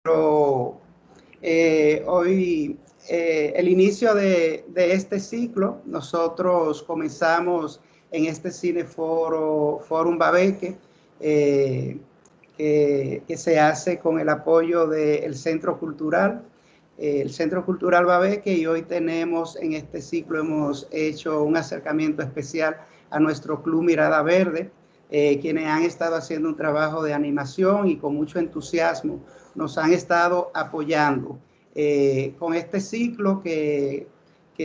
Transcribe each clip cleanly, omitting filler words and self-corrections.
Pero hoy, el inicio de este ciclo, nosotros comenzamos en este Forum Babeque, que se hace con el apoyo del Centro Cultural, el Centro Cultural Babeque, y hoy tenemos en este ciclo, hemos hecho un acercamiento especial a nuestro Club Mirada Verde, quienes han estado haciendo un trabajo de animación y con mucho entusiasmo nos han estado apoyando con este ciclo que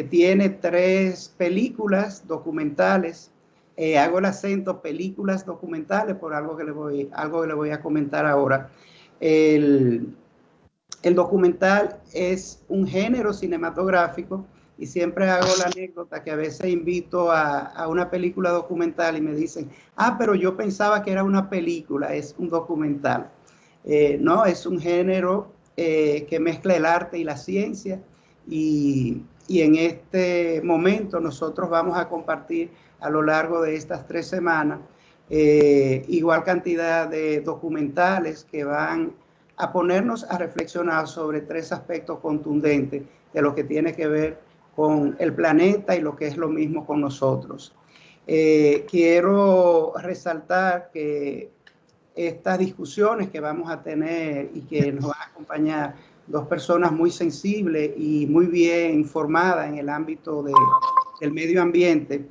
tiene 3 películas documentales. Hago el acento películas documentales por algo que le voy a comentar ahora. El documental es un género cinematográfico y siempre hago la anécdota que a veces invito a una película documental y me dicen, pero yo pensaba que era una película, es un documental. No, es un género que mezcla el arte y la ciencia y en este momento nosotros vamos a compartir a lo largo de estas 3 semanas igual cantidad de documentales que van a ponernos a reflexionar sobre 3 aspectos contundentes de lo que tiene que ver con el planeta y lo que es lo mismo con nosotros. Quiero resaltar que estas discusiones que vamos a tener y que nos van a acompañar 2 personas muy sensibles y muy bien informadas en el ámbito del medio ambiente,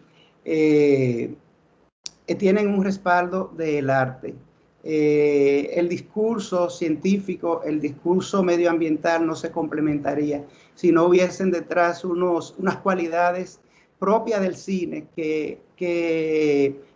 tienen un respaldo del arte. El discurso científico, el discurso medioambiental no se complementaría si no hubiesen detrás unas cualidades propias del cine que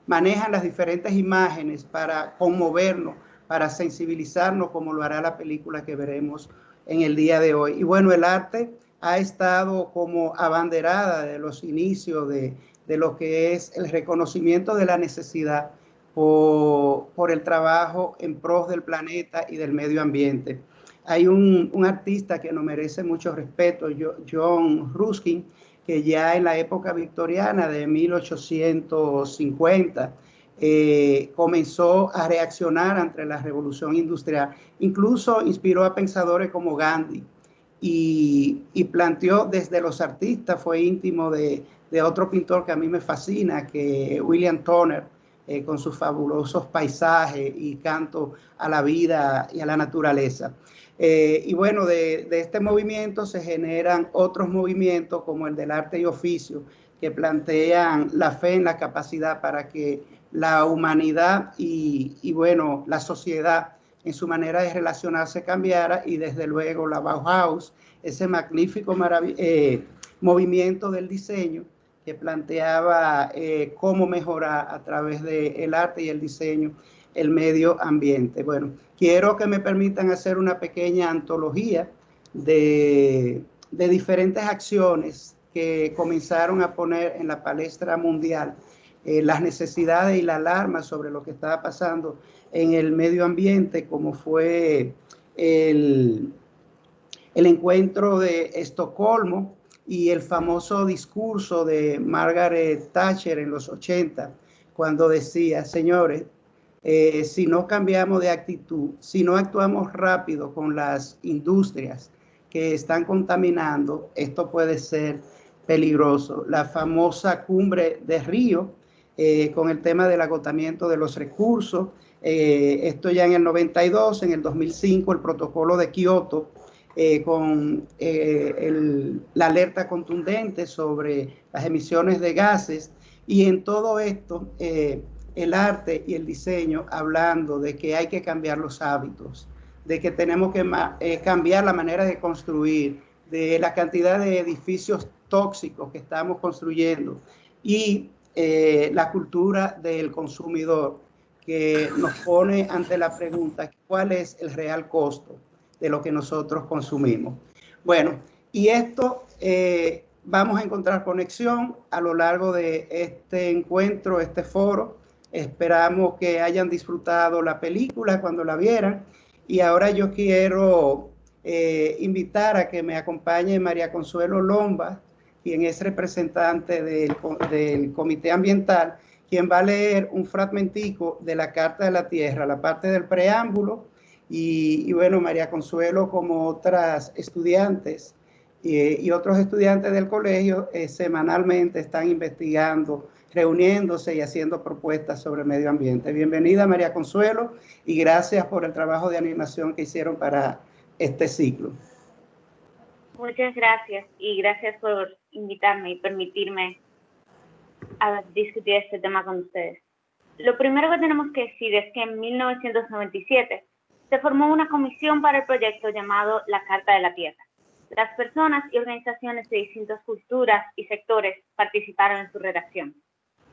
manejan las diferentes imágenes para conmovernos, para sensibilizarnos, como lo hará la película que veremos en el día de hoy. Y bueno, el arte ha estado como abanderada de los inicios de lo que es el reconocimiento de la necesidad por el trabajo en pos del planeta y del medio ambiente. Hay un artista que nos merece mucho respeto, John Ruskin, que ya en la época victoriana de 1850 comenzó a reaccionar ante la revolución industrial. Incluso inspiró a pensadores como Gandhi y planteó desde los artistas, fue íntimo de otro pintor que a mí me fascina, que William Turner, con sus fabulosos paisajes y canto a la vida y a la naturaleza. Y bueno, de este movimiento se generan otros movimientos como el del arte y oficio, que plantean la fe en la capacidad para que la humanidad y bueno, la sociedad en su manera de relacionarse cambiara, y desde luego la Bauhaus, ese magnífico movimiento del diseño que planteaba cómo mejorar a través del arte y el diseño el medio ambiente. Bueno, quiero que me permitan hacer una pequeña antología de diferentes acciones que comenzaron a poner en la palestra mundial las necesidades y la alarma sobre lo que estaba pasando en el medio ambiente, como fue el encuentro de Estocolmo y el famoso discurso de Margaret Thatcher en los 80, cuando decía, señores, si no cambiamos de actitud, si no actuamos rápido con las industrias que están contaminando, esto puede ser peligroso. La famosa cumbre de Río, con el tema del agotamiento de los recursos, esto ya en el 92, en el 2005 el protocolo de Kioto, con la alerta contundente sobre las emisiones de gases, y en todo esto el arte y el diseño hablando de que hay que cambiar los hábitos, de que tenemos que cambiar la manera de construir, de la cantidad de edificios tóxicos que estamos construyendo, y la cultura del consumidor, que nos pone ante la pregunta, ¿cuál es el real costo de lo que nosotros consumimos? Bueno, y esto vamos a encontrar conexión a lo largo de este encuentro, este foro. Esperamos que hayan disfrutado la película cuando la vieran, y ahora yo quiero invitar a que me acompañe María Consuelo Lomba, quien es representante del Comité Ambiental, quien va a leer un fragmentico de la Carta de la Tierra, la parte del preámbulo, Y bueno, María Consuelo, como otras estudiantes y otros estudiantes del colegio, semanalmente están investigando, reuniéndose y haciendo propuestas sobre medio ambiente. Bienvenida, María Consuelo, y gracias por el trabajo de animación que hicieron para este ciclo. Muchas gracias, y gracias por invitarme y permitirme a discutir este tema con ustedes. Lo primero que tenemos que decir es que en 1997 se formó una comisión para el proyecto llamado la Carta de la Tierra. Las personas y organizaciones de distintas culturas y sectores participaron en su redacción.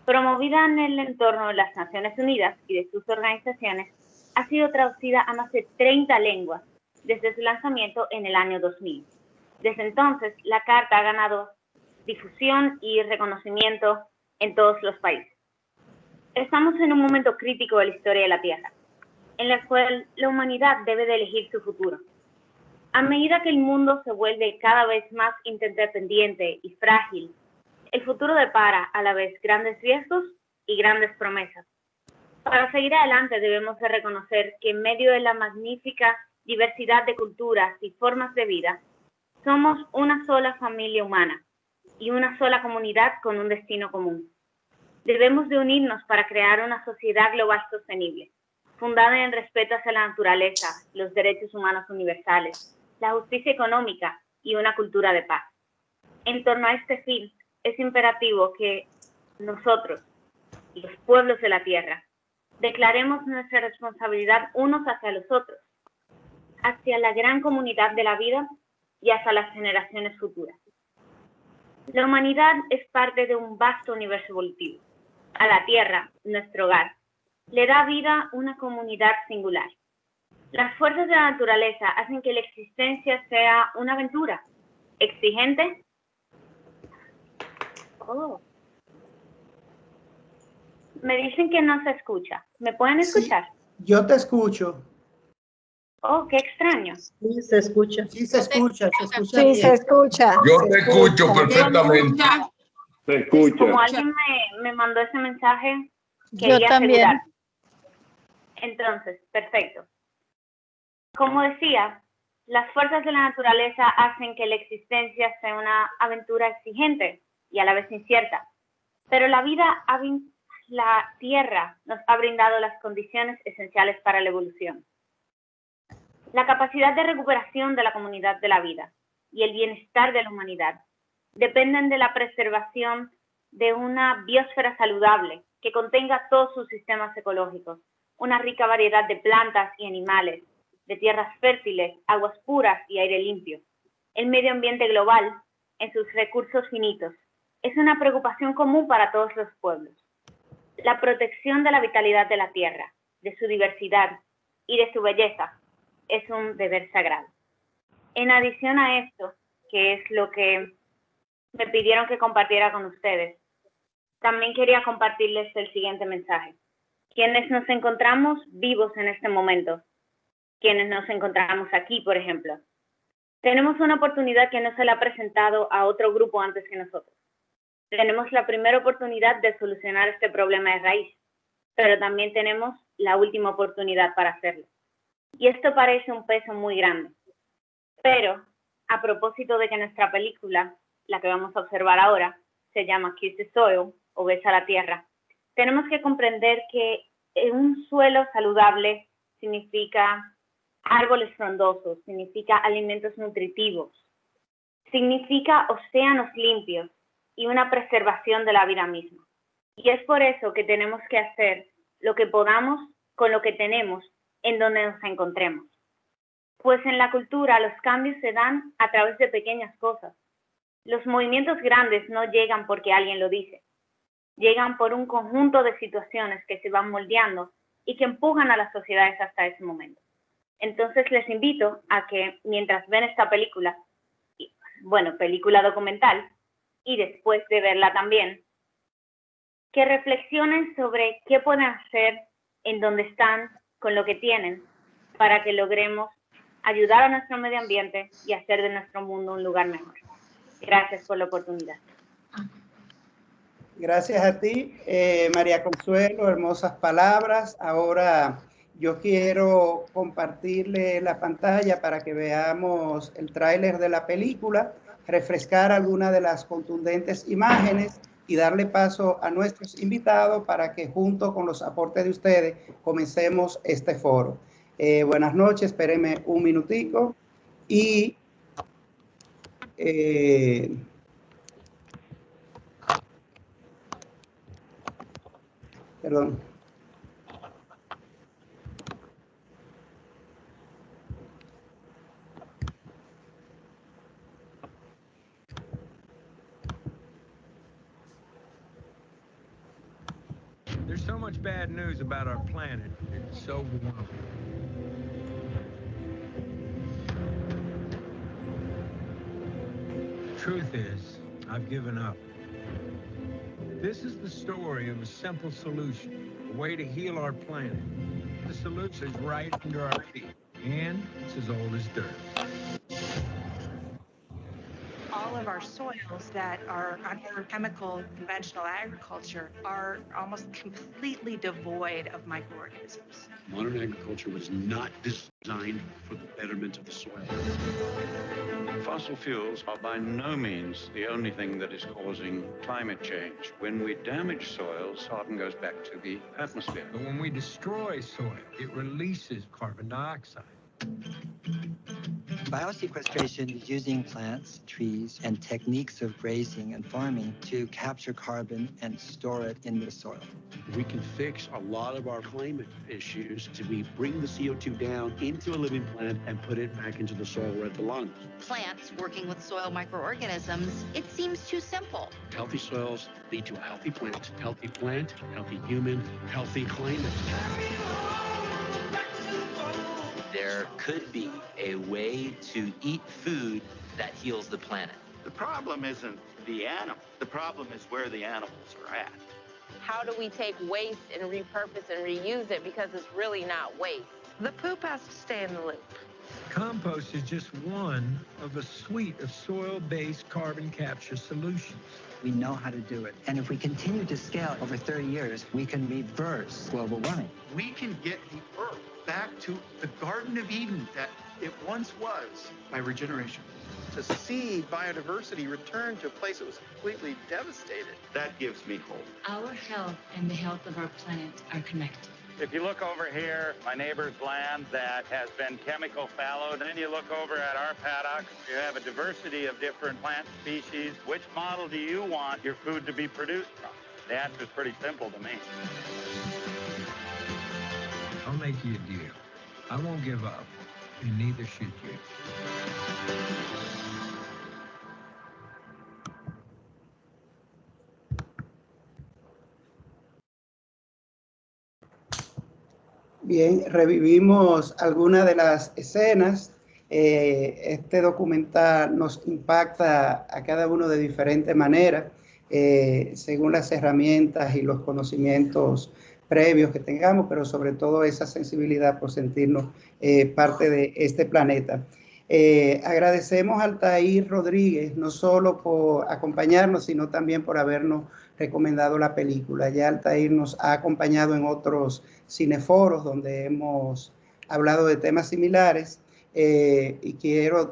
Promovida en el entorno de las Naciones Unidas y de sus organizaciones, ha sido traducida a más de 30 lenguas desde su lanzamiento en el año 2000. Desde entonces, la Carta ha ganado difusión y reconocimiento en todos los países. Estamos en un momento crítico de la historia de la Tierra, en la cual la humanidad debe de elegir su futuro. A medida que el mundo se vuelve cada vez más interdependiente y frágil, el futuro depara a la vez grandes riesgos y grandes promesas. Para seguir adelante debemos de reconocer que en medio de la magnífica diversidad de culturas y formas de vida, somos una sola familia humana y una sola comunidad con un destino común. Debemos de unirnos para crear una sociedad global sostenible, fundada en el respeto hacia la naturaleza, los derechos humanos universales, la justicia económica y una cultura de paz. En torno a este fin, es imperativo que nosotros, los pueblos de la Tierra, declaremos nuestra responsabilidad unos hacia los otros, hacia la gran comunidad de la vida y hacia las generaciones futuras. La humanidad es parte de un vasto universo evolutivo. A la Tierra, nuestro hogar, le da vida una comunidad singular. Las fuerzas de la naturaleza hacen que la existencia sea una aventura exigente. Me dicen que no se escucha. ¿Me pueden escuchar? Sí, yo te escucho. Oh, qué extraño. Sí, se escucha. Sí, se escucha, se escucha. Sí, bien. se escucha. Yo te escucho perfectamente. Se escucha. Como alguien me mandó ese mensaje, Yo quería también. asegurar. Entonces, perfecto. Como decía, las fuerzas de la naturaleza hacen que la existencia sea una aventura exigente y a la vez incierta. Pero la Tierra nos ha brindado las condiciones esenciales para la evolución. La capacidad de recuperación de la comunidad de la vida y el bienestar de la humanidad dependen de la preservación de una biosfera saludable que contenga todos sus sistemas ecológicos, una rica variedad de plantas y animales, de tierras fértiles, aguas puras y aire limpio. El medio ambiente global, en sus recursos finitos, es una preocupación común para todos los pueblos. La protección de la vitalidad de la tierra, de su diversidad y de su belleza es un deber sagrado. En adición a esto, que es lo que me pidieron que compartiera con ustedes, también quería compartirles el siguiente mensaje. Quienes nos encontramos vivos en este momento, quienes nos encontramos aquí, por ejemplo, tenemos una oportunidad que no se le ha presentado a otro grupo antes que nosotros. Tenemos la primera oportunidad de solucionar este problema de raíz, pero también tenemos la última oportunidad para hacerlo. Y esto parece un peso muy grande. Pero, a propósito de que nuestra película, la que vamos a observar ahora, se llama Kiss the Soil, o Besa la Tierra, tenemos que comprender que un suelo saludable significa árboles frondosos, significa alimentos nutritivos, significa océanos limpios y una preservación de la vida misma. Y es por eso que tenemos que hacer lo que podamos con lo que tenemos en donde nos encontremos. Pues en la cultura los cambios se dan a través de pequeñas cosas. Los movimientos grandes no llegan porque alguien lo dice. Llegan por un conjunto de situaciones que se van moldeando y que empujan a las sociedades hasta ese momento. Entonces les invito a que mientras ven esta película, película documental, y después de verla también, que reflexionen sobre qué pueden hacer en donde están, con lo que tienen, para que logremos ayudar a nuestro medio ambiente y hacer de nuestro mundo un lugar mejor. Gracias por la oportunidad. Gracias a ti, María Consuelo, hermosas palabras. Ahora Yo quiero compartirle la pantalla para que veamos el tráiler de la película, refrescar algunas de las contundentes imágenes y darle paso a nuestros invitados para que junto con los aportes de ustedes comencemos este foro. Buenas noches, espérenme un minutico y perdón. There's so much bad news about our planet. It's so overwhelming. Truth is, I've given up. This is the story of a simple solution, a way to heal our planet. The solution is right under our feet, and it's as old as dirt. All of our soils that are under chemical conventional agriculture are almost completely devoid of microorganisms. Modern agriculture was not designed for the betterment of the soil. Fossil fuels are by no means the only thing that is causing climate change. When we damage soils, carbon goes back to the atmosphere. But when we destroy soil, it releases carbon dioxide. Biosequestration is using plants, trees, and techniques of grazing and farming to capture carbon and store it in the soil. We can fix a lot of our climate issues to bring the CO2 down into a living plant and put it back into the soil where it belongs. Plants working with soil microorganisms, it seems too simple. Healthy soils lead to a healthy plant, healthy human, healthy climate. There could be a way to eat food that heals the planet. The problem isn't the animal. The problem is where the animals are at. How do we take waste and repurpose and reuse it, because it's really not waste? The poop has to stay in the loop. Compost is just one of a suite of soil-based carbon capture solutions. We know how to do it. And if we continue to scale over 30 years, we can reverse global warming. We can get the Earth back to the Garden of Eden that it once was by regeneration. To see biodiversity return to a place that was completely devastated. That gives me hope. Our health and the health of our planet are connected. If you look over here, my neighbor's land that has been chemical fallowed, then you look over at our paddocks, you have a diversity of different plant species. Which model do you want your food to be produced from? The answer is pretty simple to me. I'll make you a deal. I won't give up, and neither should you. Bien, revivimos algunas de las escenas. Este documental nos impacta a cada uno de diferente manera, según las herramientas y los conocimientos previos que tengamos, pero sobre todo esa sensibilidad por sentirnos parte de este planeta. Agradecemos a Altair Rodríguez, no solo por acompañarnos, sino también por habernos recomendado la película. Ya Altair nos ha acompañado en otros cineforos donde hemos hablado de temas similares y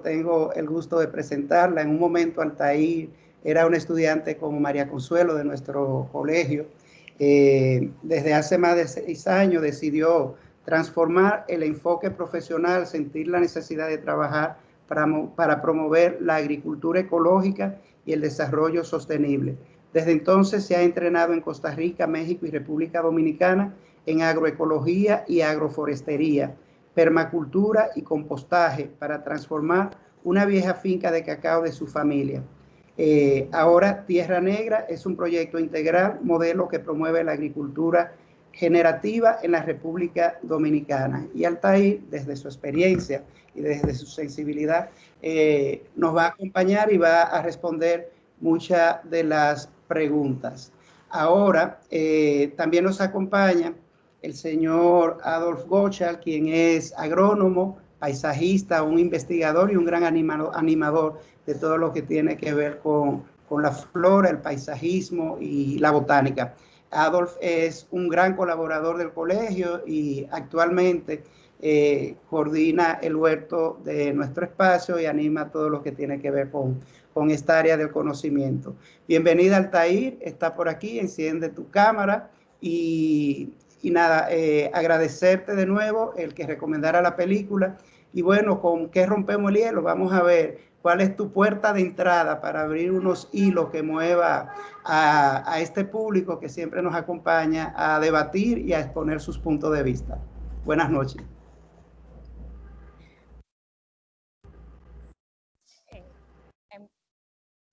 tengo el gusto de presentarla. En un momento Altair era una estudiante como María Consuelo de nuestro colegio. Desde hace más de 6 años decidió transformar el enfoque profesional, sentir la necesidad de trabajar para promover la agricultura ecológica y el desarrollo sostenible. Desde entonces se ha entrenado en Costa Rica, México y República Dominicana en agroecología y agroforestería, permacultura y compostaje para transformar una vieja finca de cacao de su familia. Ahora Tierra Negra es un proyecto integral, modelo que promueve la agricultura generativa en la República Dominicana. Y Altair, desde su experiencia y desde su sensibilidad, nos va a acompañar y va a responder muchas de las preguntas. Ahora también nos acompaña el señor Adolf Gottschall, quien es agrónomo, paisajista, un investigador y un gran animador de todo lo que tiene que ver con la flora, el paisajismo y la botánica. Adolf es un gran colaborador del colegio y actualmente coordina el huerto de nuestro espacio y anima todo lo que tiene que ver con esta área del conocimiento. Bienvenida, Altair, está por aquí, enciende tu cámara y nada, agradecerte de nuevo el que recomendara la película. Y bueno, ¿con qué rompemos el hielo? Vamos a ver cuál es tu puerta de entrada para abrir unos hilos que mueva a este público que siempre nos acompaña a debatir y a exponer sus puntos de vista. Buenas noches.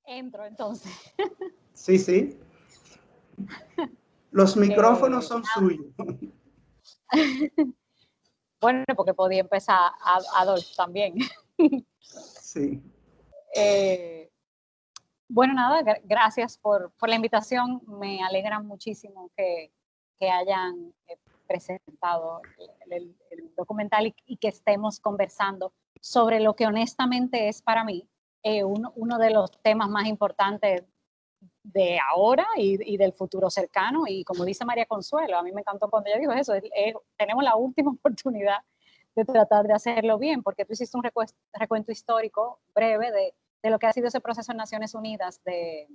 Entro entonces. Sí, sí. Los micrófonos son suyos. Bueno, porque podía empezar Adolf también. Sí. Bueno, nada, gracias por la invitación. Me alegra muchísimo que hayan presentado el documental y que estemos conversando sobre lo que honestamente es para mí uno de los temas más importantes de ahora y del futuro cercano. Y como dice María Consuelo, a mí me encantó cuando ella dijo eso, tenemos la última oportunidad de tratar de hacerlo bien, porque tú hiciste un recuento histórico breve de lo que ha sido ese proceso en Naciones Unidas de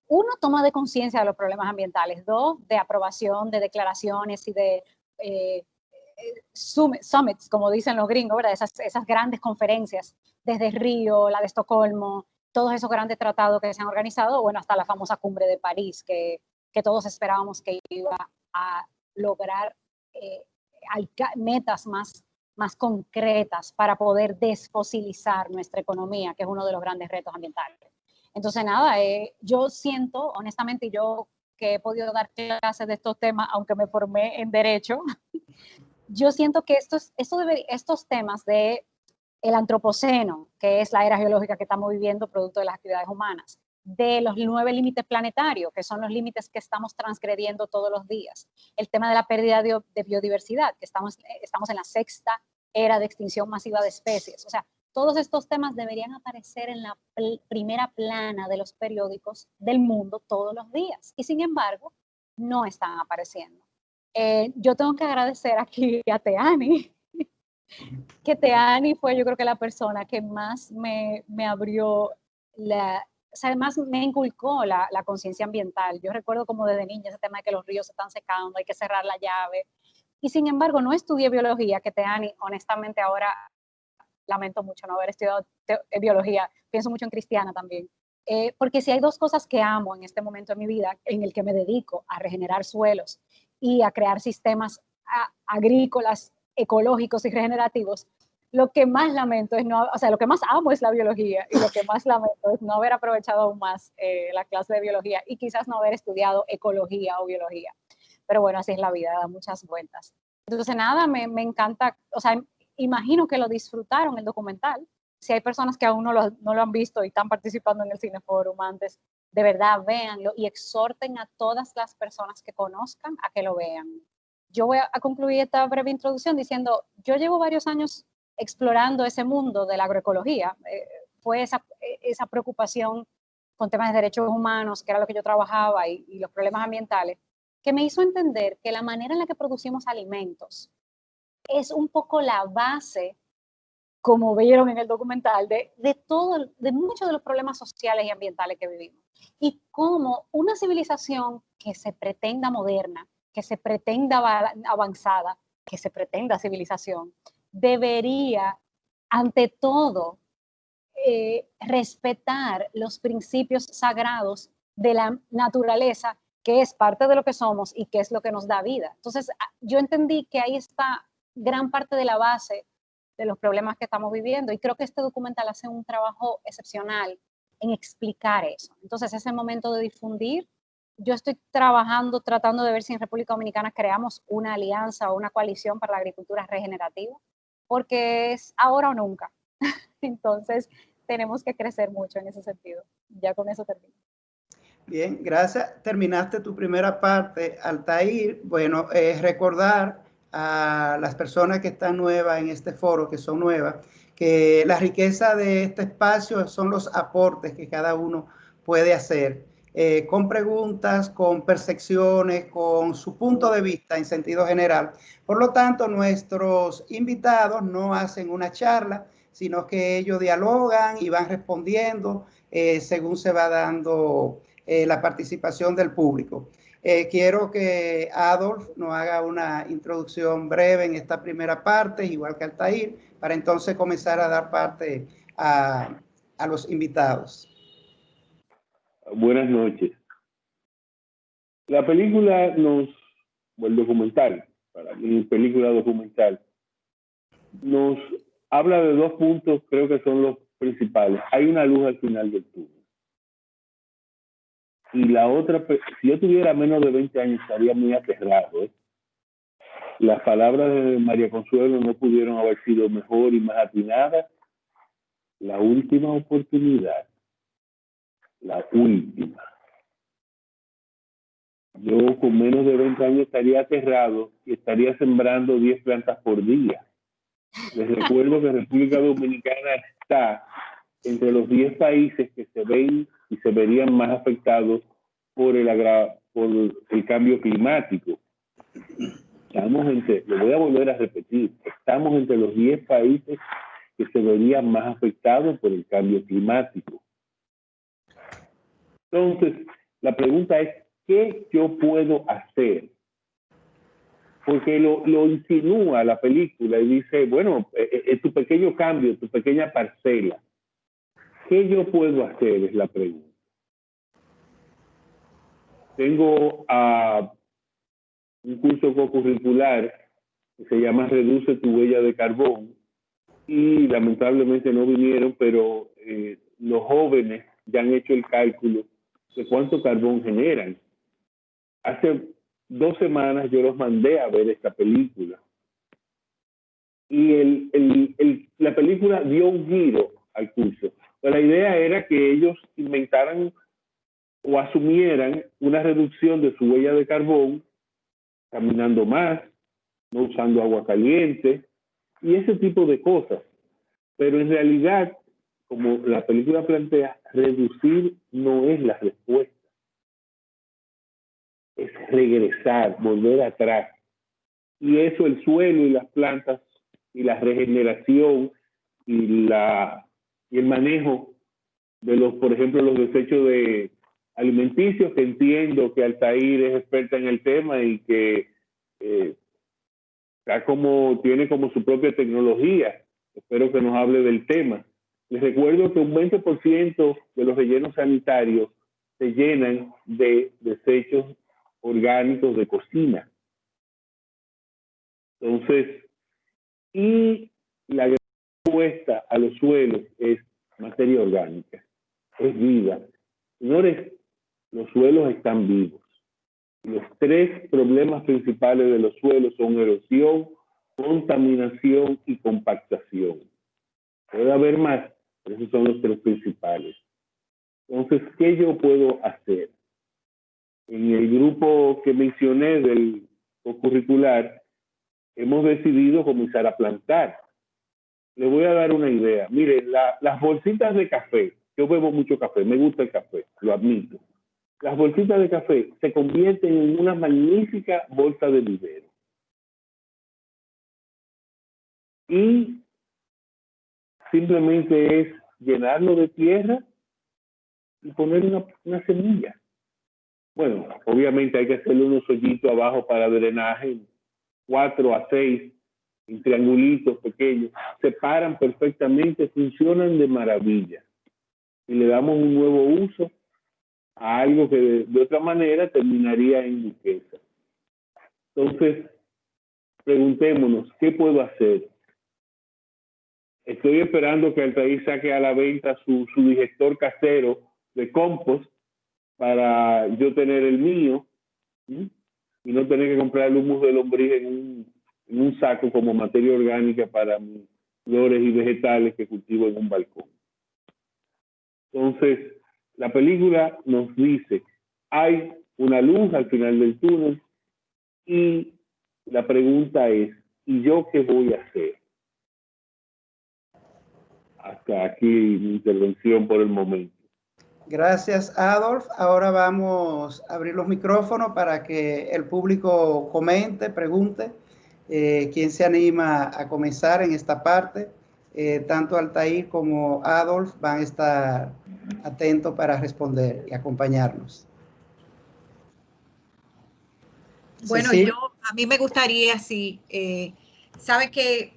uno, toma de conciencia de los problemas ambientales, dos, de aprobación de declaraciones y de summits, como dicen los gringos, ¿verdad? Esas grandes conferencias, desde Río, la de Estocolmo, todos esos grandes tratados que se han organizado, bueno, hasta la famosa cumbre de París, que todos esperábamos que iba a lograr metas más concretas para poder desfosilizar nuestra economía, que es uno de los grandes retos ambientales. Entonces, nada, yo siento, honestamente, yo que he podido dar clases de estos temas, aunque me formé en Derecho, yo siento que estos temas de el antropoceno, que es la era geológica que estamos viviendo producto de las actividades humanas, de los 9 límites planetarios, que son los límites que estamos transgrediendo todos los días, el tema de la pérdida de biodiversidad, que estamos en la 6ª era de extinción masiva de especies. O sea, todos estos temas deberían aparecer en la primera plana de los periódicos del mundo todos los días, y sin embargo, no están apareciendo. Yo tengo que agradecer aquí a Teani, que Teani fue, yo creo que la persona que más me abrió o sea, además me inculcó la conciencia ambiental. Yo recuerdo como desde niña ese tema de que los ríos se están secando, hay que cerrar la llave. Y sin embargo, no estudié biología, que Teani, honestamente, ahora lamento mucho no haber estudiado biología. Pienso mucho en Cristiana también. Porque si hay dos cosas que amo en este momento de mi vida, en el que me dedico a regenerar suelos y a crear sistemas agrícolas, ecológicos y regenerativos, lo que más lamento es lo que más amo es la biología, y lo que más lamento es no haber aprovechado aún más la clase de biología y quizás no haber estudiado ecología o biología. Pero bueno, así es la vida, da muchas vueltas. Entonces nada, me encanta, o sea, imagino que lo disfrutaron el documental. Si hay personas que aún no lo han visto y están participando en el Cineforum antes, de verdad véanlo y exhorten a todas las personas que conozcan a que lo vean. Yo voy a concluir esta breve introducción diciendo, yo llevo varios años explorando ese mundo de la agroecología. Fue esa preocupación con temas de derechos humanos, que era lo que yo trabajaba, y los problemas ambientales, que me hizo entender que la manera en la que producimos alimentos es un poco la base, como vieron en el documental, de muchos de los problemas sociales y ambientales que vivimos. Y cómo una civilización que se pretenda moderna, que se pretenda avanzada, que se pretenda civilización, debería, ante todo, respetar los principios sagrados de la naturaleza, que es parte de lo que somos y que es lo que nos da vida. Entonces, yo entendí que ahí está gran parte de la base de los problemas que estamos viviendo, y creo que este documental hace un trabajo excepcional en explicar eso. Entonces, es el momento de difundir. Yo estoy tratando de ver si en República Dominicana creamos una alianza o una coalición para la agricultura regenerativa, porque es ahora o nunca. Entonces, tenemos que crecer mucho en ese sentido. Ya con eso termino. Bien, gracias. Terminaste tu primera parte, Altair. Bueno, recordar a las personas que están nuevas en este foro, que son nuevas, que la riqueza de este espacio son los aportes que cada uno puede hacer. con preguntas, con percepciones, con su punto de vista en sentido general. Por lo tanto, nuestros invitados no hacen una charla, sino que ellos dialogan y van respondiendo según se va dando la participación del público. Quiero que Adolf nos haga una introducción breve en esta primera parte, igual que Altair, para entonces comenzar a dar parte a los invitados. Buenas noches. La película o el documental, para mí, película documental, nos habla de dos puntos, creo que son los principales. Hay una luz al final del túnel. Y la otra, si yo tuviera menos de 20 años, estaría muy aterrado. Las palabras de María Consuelo no pudieron haber sido mejor y más atinadas. La última oportunidad. La última. Yo con menos de 20 años estaría aterrado y estaría sembrando 10 plantas por día. Les recuerdo que República Dominicana está entre los 10 países que se ven y se verían más afectados por el cambio climático. Lo voy a volver a repetir, estamos entre los 10 países que se verían más afectados por el cambio climático. Entonces, la pregunta es, ¿qué yo puedo hacer? Porque lo insinúa la película y dice, bueno, tu pequeño cambio, tu pequeña parcela. ¿Qué yo puedo hacer? Es la pregunta. Tengo un curso co-curricular que se llama Reduce tu huella de carbón y lamentablemente no vinieron, pero los jóvenes ya han hecho el cálculo de cuánto carbón generan. Hace 2 semanas yo los mandé a ver esta película y la película dio un giro al curso. Pero la idea era que ellos inventaran o asumieran una reducción de su huella de carbón, caminando más, no usando agua caliente y ese tipo de cosas. Pero en realidad, como la película plantea, reducir no es la respuesta. Es regresar, volver atrás. Y eso, el suelo y las plantas y la regeneración y el manejo de por ejemplo, los desechos de alimenticios, que entiendo que Altair es experta en el tema y que tiene como su propia tecnología. Espero que nos hable del tema. Les recuerdo que un 20% de los rellenos sanitarios se llenan de desechos orgánicos de cocina. Entonces, y la respuesta a los suelos es materia orgánica, es vida. Señores, los suelos están vivos. Los 3 problemas principales de los suelos son erosión, contaminación y compactación. Puede haber más, pero esos son los 3 principales. Entonces, ¿qué yo puedo hacer? En el grupo que mencioné del curricular, hemos decidido comenzar a plantar. Les voy a dar una idea. Miren, las bolsitas de café, yo bebo mucho café, me gusta el café, lo admito. Las bolsitas de café se convierten en una magnífica bolsa de vivero. Y simplemente es llenarlo de tierra y poner una semilla. Bueno, obviamente hay que hacerle unos hoyitos abajo para drenaje, 4 a 6, en triangulitos pequeños, se paran perfectamente, funcionan de maravilla. Y le damos un nuevo uso a algo que de otra manera terminaría en riqueza. Entonces, preguntémonos, ¿qué puedo hacer? Estoy esperando que Altair saque a la venta su digestor casero de compost para yo tener el mío, ¿sí? Y no tener que comprar el humus de lombriz en un saco como materia orgánica para mis flores y vegetales que cultivo en un balcón. Entonces, la película nos dice, hay una luz al final del túnel y la pregunta es, ¿y yo qué voy a hacer? Hasta aquí mi intervención por el momento. Gracias, Adolf. Ahora vamos a abrir los micrófonos para que el público comente, pregunte. ¿Quién se anima a comenzar en esta parte? Tanto Altair como Adolf van a estar atentos para responder y acompañarnos. Bueno, Cecilia. a mí me gustaría, sabe que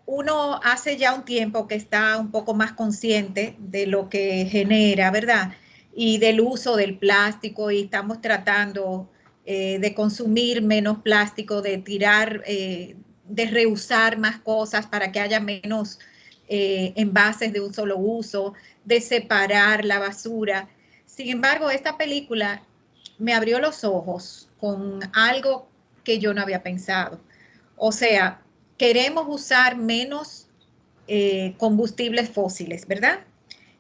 uno hace ya un tiempo que está un poco más consciente de lo que genera, ¿verdad? Y del uso del plástico, y estamos tratando de consumir menos plástico, de tirar, de reusar más cosas para que haya menos envases de un solo uso, de separar la basura. Sin embargo, esta película me abrió los ojos con algo que yo no había pensado. O sea, queremos usar menos combustibles fósiles, ¿verdad?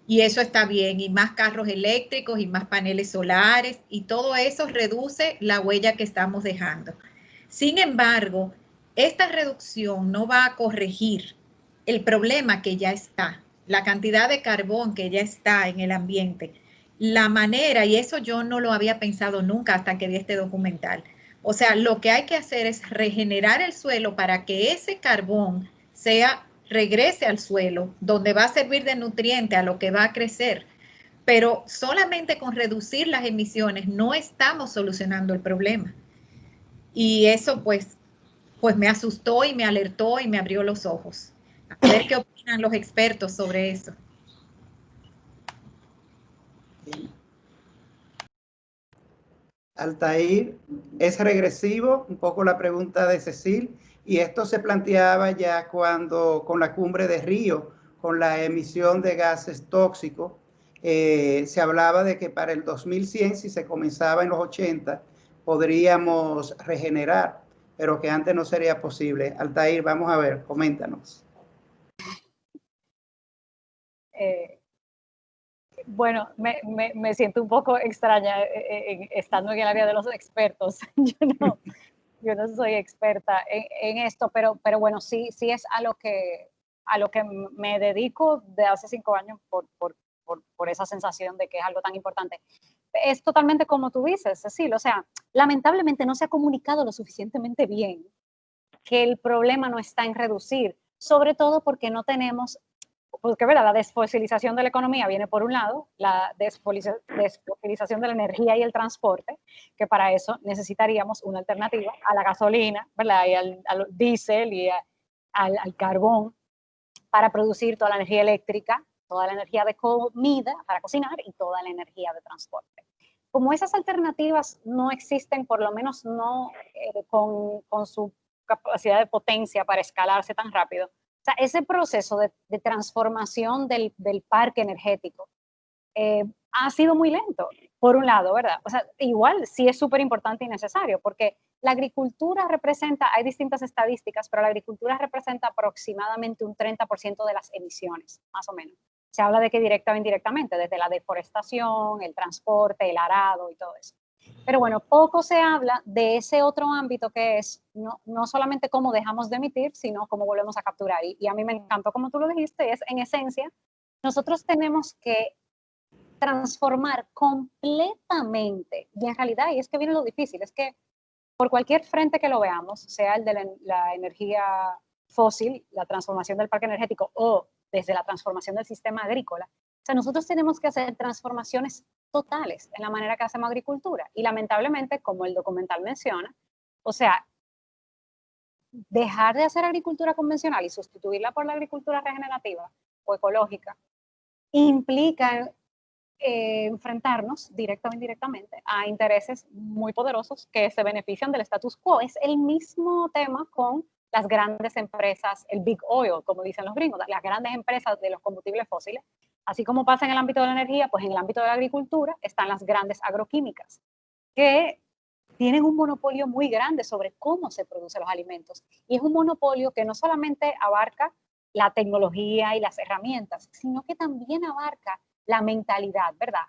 Y eso está bien, y más carros eléctricos y más paneles solares, y todo eso reduce la huella que estamos dejando. Sin embargo, esta reducción no va a corregir el problema que ya está, la cantidad de carbón que ya está en el ambiente, la manera, y eso yo no lo había pensado nunca hasta que vi este documental. O sea, lo que hay que hacer es regenerar el suelo para que ese carbón regrese al suelo, donde va a servir de nutriente a lo que va a crecer. Pero solamente con reducir las emisiones no estamos solucionando el problema. Y eso pues me asustó y me alertó y me abrió los ojos. A ver qué opinan los expertos sobre eso. Altair, es regresivo, un poco la pregunta de Cecil, y esto se planteaba ya con la cumbre de Río, con la emisión de gases tóxicos, se hablaba de que para el 2100, si se comenzaba en los 80, podríamos regenerar, pero que antes no sería posible. Altair, vamos a ver, coméntanos. Bueno, me siento un poco extraña estando en el área de los expertos. Yo no soy experta en esto, pero bueno, sí es a lo que me dedico de hace 5 años por esa sensación de que es algo tan importante. Es totalmente como tú dices, Cecil, o sea, lamentablemente no se ha comunicado lo suficientemente bien que el problema no está en reducir, sobre todo porque no tenemos, porque ¿verdad? La desfosilización de la economía viene por un lado, la desfosilización de la energía y el transporte, que para eso necesitaríamos una alternativa a la gasolina, ¿verdad? Y al diésel y al carbón para producir toda la energía eléctrica, toda la energía de comida para cocinar y toda la energía de transporte. Como esas alternativas no existen, por lo menos no con su capacidad de potencia para escalarse tan rápido, o sea, ese proceso de transformación del parque energético ha sido muy lento, por un lado, ¿verdad? O sea, igual sí es súper importante y necesario, porque la agricultura representa, hay distintas estadísticas, pero la agricultura representa aproximadamente un 30% de las emisiones, más o menos. Se habla de que directa o indirectamente, desde la deforestación, el transporte, el arado y todo eso. Pero bueno, poco se habla de ese otro ámbito que es no solamente cómo dejamos de emitir, sino cómo volvemos a capturar. Y a mí me encantó como tú lo dijiste, es en esencia, nosotros tenemos que transformar completamente, y en realidad, y es que viene lo difícil, es que por cualquier frente que lo veamos, sea el de la energía fósil, la transformación del parque energético o desde la transformación del sistema agrícola, o sea, nosotros tenemos que hacer transformaciones totales en la manera que hacemos agricultura. Y lamentablemente, como el documental menciona, o sea, dejar de hacer agricultura convencional y sustituirla por la agricultura regenerativa o ecológica implica enfrentarnos directa o indirectamente a intereses muy poderosos que se benefician del status quo. Es el mismo tema con las grandes empresas, el big oil, como dicen los gringos, las grandes empresas de los combustibles fósiles. Así como pasa en el ámbito de la energía, pues en el ámbito de la agricultura están las grandes agroquímicas, que tienen un monopolio muy grande sobre cómo se producen los alimentos. Y es un monopolio que no solamente abarca la tecnología y las herramientas, sino que también abarca la mentalidad, ¿verdad?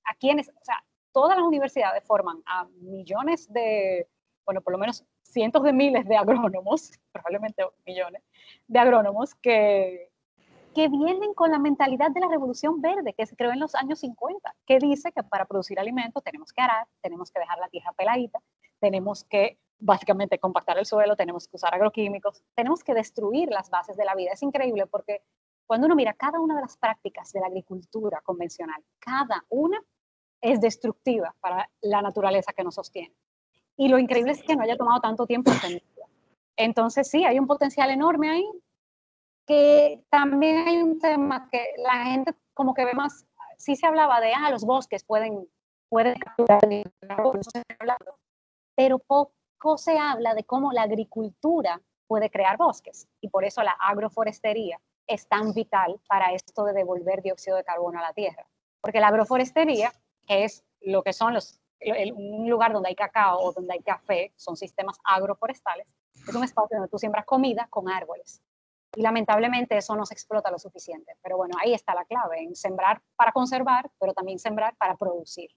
A quienes, o sea, todas las universidades forman a millones de, bueno, por lo menos cientos de miles de agrónomos, probablemente millones de agrónomos que que vienen con la mentalidad de la revolución verde que se creó en los años 50, que dice que para producir alimentos tenemos que arar, tenemos que dejar la tierra peladita, tenemos que básicamente compactar el suelo, tenemos que usar agroquímicos, tenemos que destruir las bases de la vida. Es increíble porque cuando uno mira cada una de las prácticas de la agricultura convencional, cada una es destructiva para la naturaleza que nos sostiene. Y lo increíble es que no haya tomado tanto tiempo entenderlo. Entonces sí, hay un potencial enorme ahí, que también hay un tema que la gente como que ve más, sí se hablaba de, los bosques pueden capturar, pero poco se habla de cómo la agricultura puede crear bosques, y por eso la agroforestería es tan vital para esto de devolver dióxido de carbono a la tierra, porque la agroforestería, que es lo que son un lugar donde hay cacao o donde hay café, son sistemas agroforestales, es un espacio donde tú siembras comida con árboles. Y lamentablemente eso no se explota lo suficiente. Pero bueno, ahí está la clave, en sembrar para conservar, pero también sembrar para producir.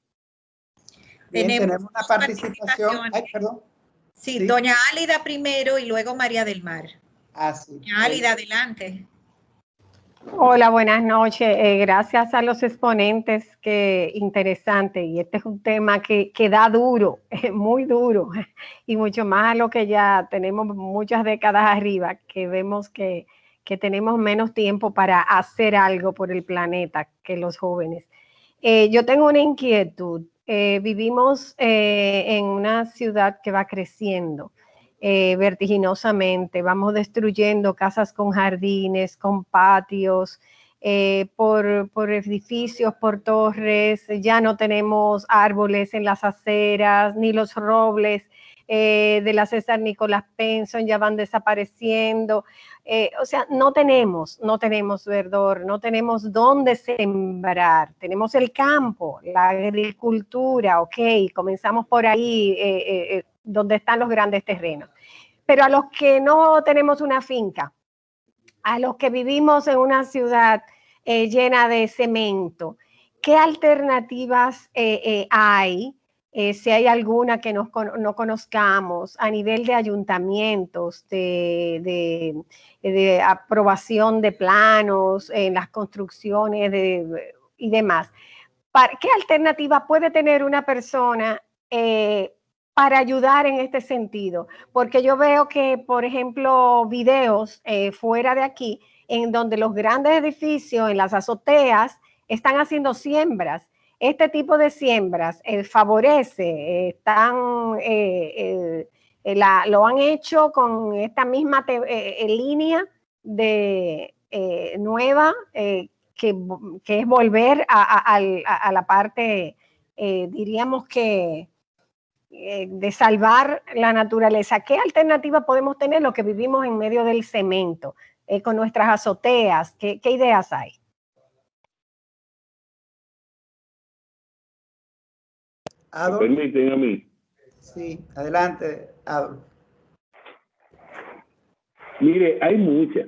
Bien, tenemos una participación. Ay, perdón. Sí, doña Álida primero y luego María del Mar. Sí. Doña Álida, adelante. Hola, buenas noches. Gracias a los exponentes, que interesante. Y este es un tema que da duro, muy duro, y mucho más a lo que ya tenemos muchas décadas arriba, que vemos que tenemos menos tiempo para hacer algo por el planeta que los jóvenes. Yo tengo una inquietud. Vivimos en una ciudad que va creciendo vertiginosamente, vamos destruyendo casas con jardines, con patios, por edificios, por torres, ya no tenemos árboles en las aceras, ni los robles de la César Nicolás Penson ya van desapareciendo. O sea, no tenemos verdor, no tenemos dónde sembrar, tenemos el campo, la agricultura, ok, comenzamos por ahí, donde están los grandes terrenos. Pero a los que no tenemos una finca, a los que vivimos en una ciudad llena de cemento, ¿qué alternativas hay? Si hay alguna que no conozcamos a nivel de ayuntamientos, de aprobación de planos en las construcciones y demás. ¿Qué alternativa puede tener una persona para ayudar en este sentido? Porque yo veo que, por ejemplo, videos fuera de aquí, en donde los grandes edificios, en las azoteas, están haciendo siembras. Este tipo de siembras favorece, lo han hecho con esta misma línea de nueva, que es volver a la parte, diríamos que, de salvar la naturaleza. ¿Qué alternativa podemos tener los que vivimos en medio del cemento, con nuestras azoteas? ¿Qué ideas hay? ¿Me permiten a mí? Sí, adelante, Adolfo. Mire, hay muchas.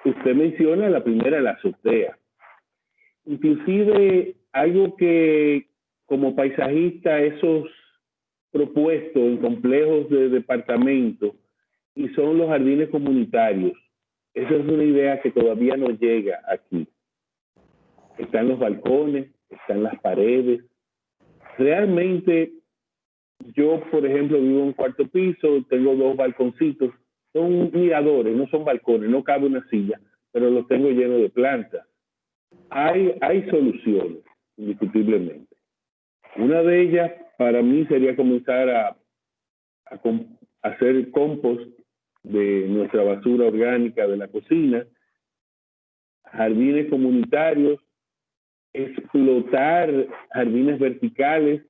Usted menciona la primera, la azotea. Inclusive algo que como paisajista esos propuestos en complejos de departamentos, y son los jardines comunitarios. Esa es una idea que todavía no llega aquí. Están los balcones, están las paredes. Realmente, yo, por ejemplo, vivo en un cuarto piso, tengo 2 balconcitos, son miradores, no son balcones, no cabe una silla, pero los tengo llenos de plantas. Hay soluciones, indiscutiblemente. Una de ellas, para mí, sería comenzar a hacer compost de nuestra basura orgánica de la cocina, jardines comunitarios, explotar jardines verticales,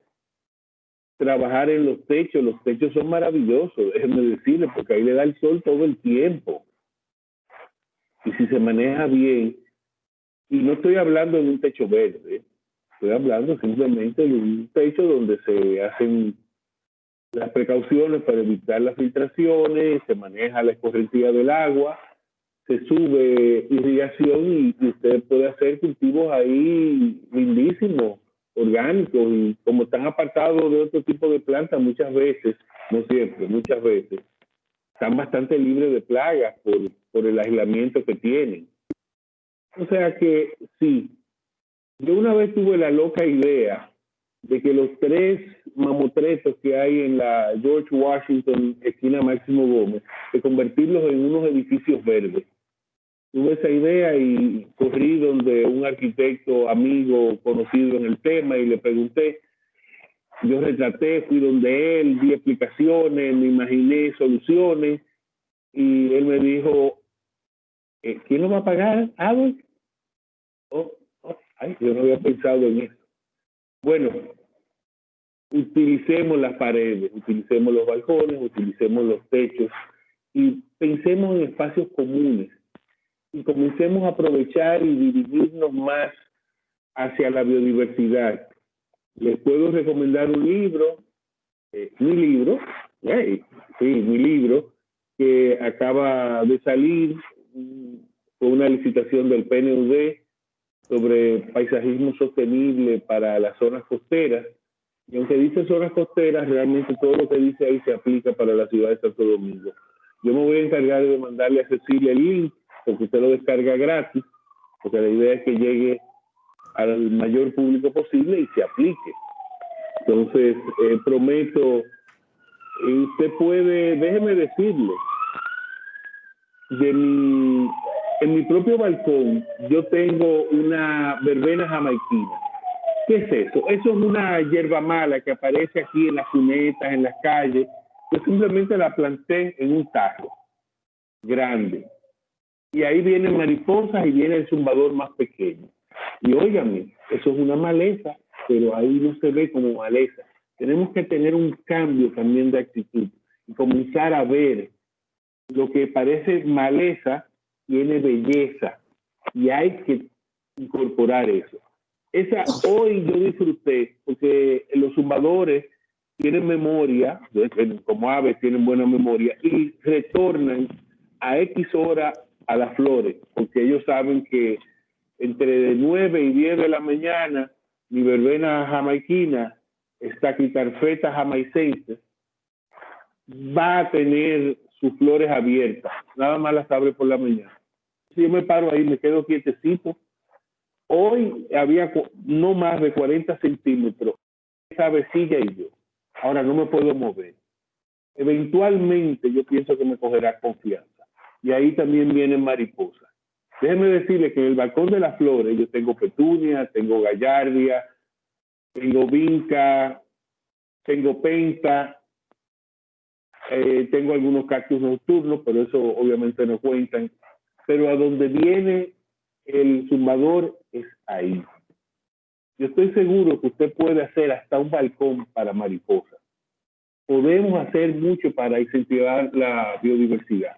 trabajar en los techos son maravillosos, déjenme decirles, porque ahí le da el sol todo el tiempo. Y si se maneja bien, y no estoy hablando de un techo verde, estoy hablando simplemente de un techo donde se hacen las precauciones para evitar las filtraciones, se maneja la escorrentía del agua, se sube irrigación y usted puede hacer cultivos ahí lindísimos, orgánicos, y como están apartados de otro tipo de plantas, muchas veces, no siempre, muchas veces, están bastante libres de plagas por el aislamiento que tienen. O sea que sí, yo una vez tuve la loca idea de que los 3 mamotretos que hay en la George Washington, esquina Máximo Gómez, de convertirlos en unos edificios verdes. Tuve esa idea y corrí donde un arquitecto amigo conocido en el tema y le pregunté. Yo retraté, fui donde él, di explicaciones, me imaginé soluciones y él me dijo, ¿quién lo va a pagar? ¿Adolf? Ay, yo no había pensado en eso. Bueno, utilicemos las paredes, utilicemos los balcones, utilicemos los techos y pensemos en espacios comunes y comencemos a aprovechar y dirigirnos más hacia la biodiversidad. Les puedo recomendar un libro, mi libro, que acaba de salir con una licitación del PNUD sobre paisajismo sostenible para las zonas costeras. Y aunque dice zonas costeras, realmente todo lo que dice ahí se aplica para la ciudad de Santo Domingo. Yo me voy a encargar de mandarle a Cecilia el link, porque usted lo descarga gratis, porque la idea es que llegue al mayor público posible y se aplique. Entonces, prometo, usted puede, déjeme decirle, en mi propio balcón yo tengo una verbena jamaiquina. ¿Qué es eso? Eso es una hierba mala que aparece aquí en las cunetas, en las calles. Yo simplemente la planté en un tarro grande. Y ahí vienen mariposas y viene el zumbador más pequeño. Y óigame, eso es una maleza, pero ahí no se ve como maleza. Tenemos que tener un cambio también de actitud y comenzar a ver lo que parece maleza tiene belleza y hay que incorporar eso. Hoy yo disfruté porque los zumbadores tienen memoria, como aves tienen buena memoria y retornan a X hora a las flores, porque ellos saben que entre 9 y 10 de la mañana mi verbena jamaiquina, Stachycarpeta jamaicensis, va a tener sus flores abiertas, nada más las abre por la mañana. Si yo me paro ahí, me quedo quietecito. Hoy había no más de 40 centímetros, esa avecilla y yo. Ahora no me puedo mover. Eventualmente yo pienso que me cogerá confianza. Y ahí también vienen mariposas. Déjeme decirle que en el balcón de las flores yo tengo petunia, tengo gallardia, tengo vinca, tengo penta, tengo algunos cactus nocturnos, pero eso obviamente no cuentan. Pero a donde viene el zumbador es ahí. Yo estoy seguro que usted puede hacer hasta un balcón para mariposas. Podemos hacer mucho para incentivar la biodiversidad.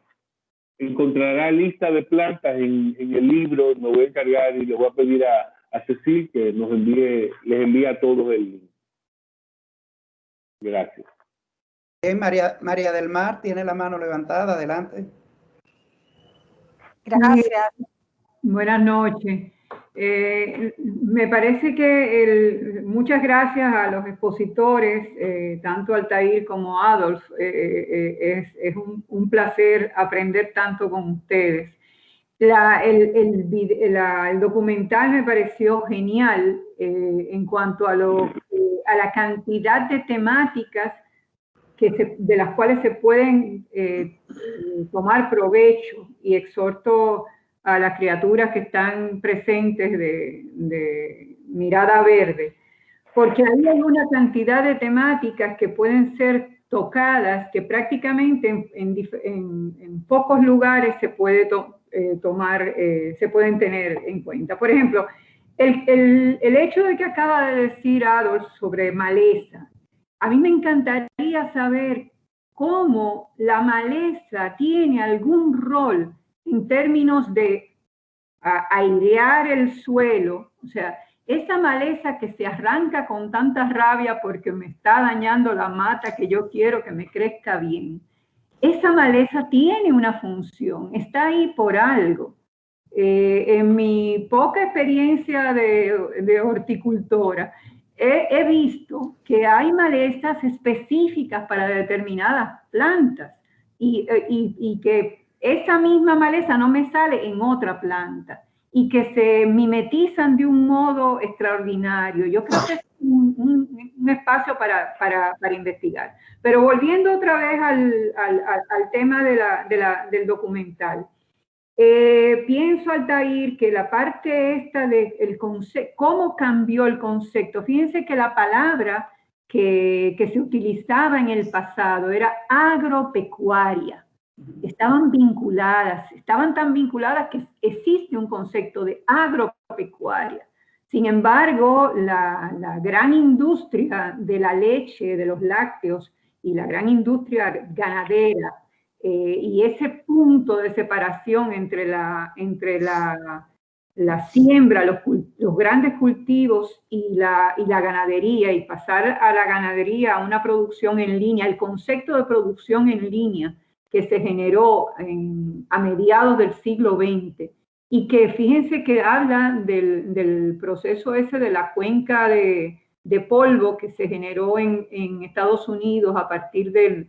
Encontrará lista de plantas en el libro, me voy a encargar y le voy a pedir a Cecil que les envíe a todos el link. Gracias. María del Mar tiene la mano levantada, adelante. Gracias. Buenas noches. Me parece que muchas gracias a los expositores, tanto Altair como Adolf. Es un placer aprender tanto con ustedes. El documental me pareció genial en cuanto a la cantidad de temáticas de las cuales se pueden tomar provecho, y exhorto a las criaturas que están presentes de mirada verde, porque ahí hay una cantidad de temáticas que pueden ser tocadas, que prácticamente en pocos lugares se puede se pueden tener en cuenta. Por ejemplo, el hecho de que acaba de decir Adolf sobre maleza, a mí me encantaría saber cómo la maleza tiene algún rol en términos de airear el suelo. O sea, esa maleza que se arranca con tanta rabia porque me está dañando la mata que yo quiero que me crezca bien. Esa maleza tiene una función, está ahí por algo. En mi poca experiencia de horticultora, he visto que hay malezas específicas para determinadas plantas y que esa misma maleza no me sale en otra planta. y que se mimetizan de un modo extraordinario. Yo creo que es un espacio para investigar. Pero volviendo otra vez al tema del documental, pienso, Altair, que la parte esta del concepto, cómo cambió el concepto. Fíjense que la palabra que se utilizaba en el pasado era agropecuaria. Estaban tan vinculadas que existe un concepto de agropecuaria. Sin embargo, la gran industria de la leche, de los lácteos, y la gran industria ganadera, y ese punto de separación entre la siembra, los grandes cultivos y la ganadería, y pasar a la ganadería a una producción en línea, el concepto de producción en línea que se generó a mediados del siglo XX, y que fíjense que habla del proceso ese de la cuenca de polvo que se generó en Estados Unidos a partir de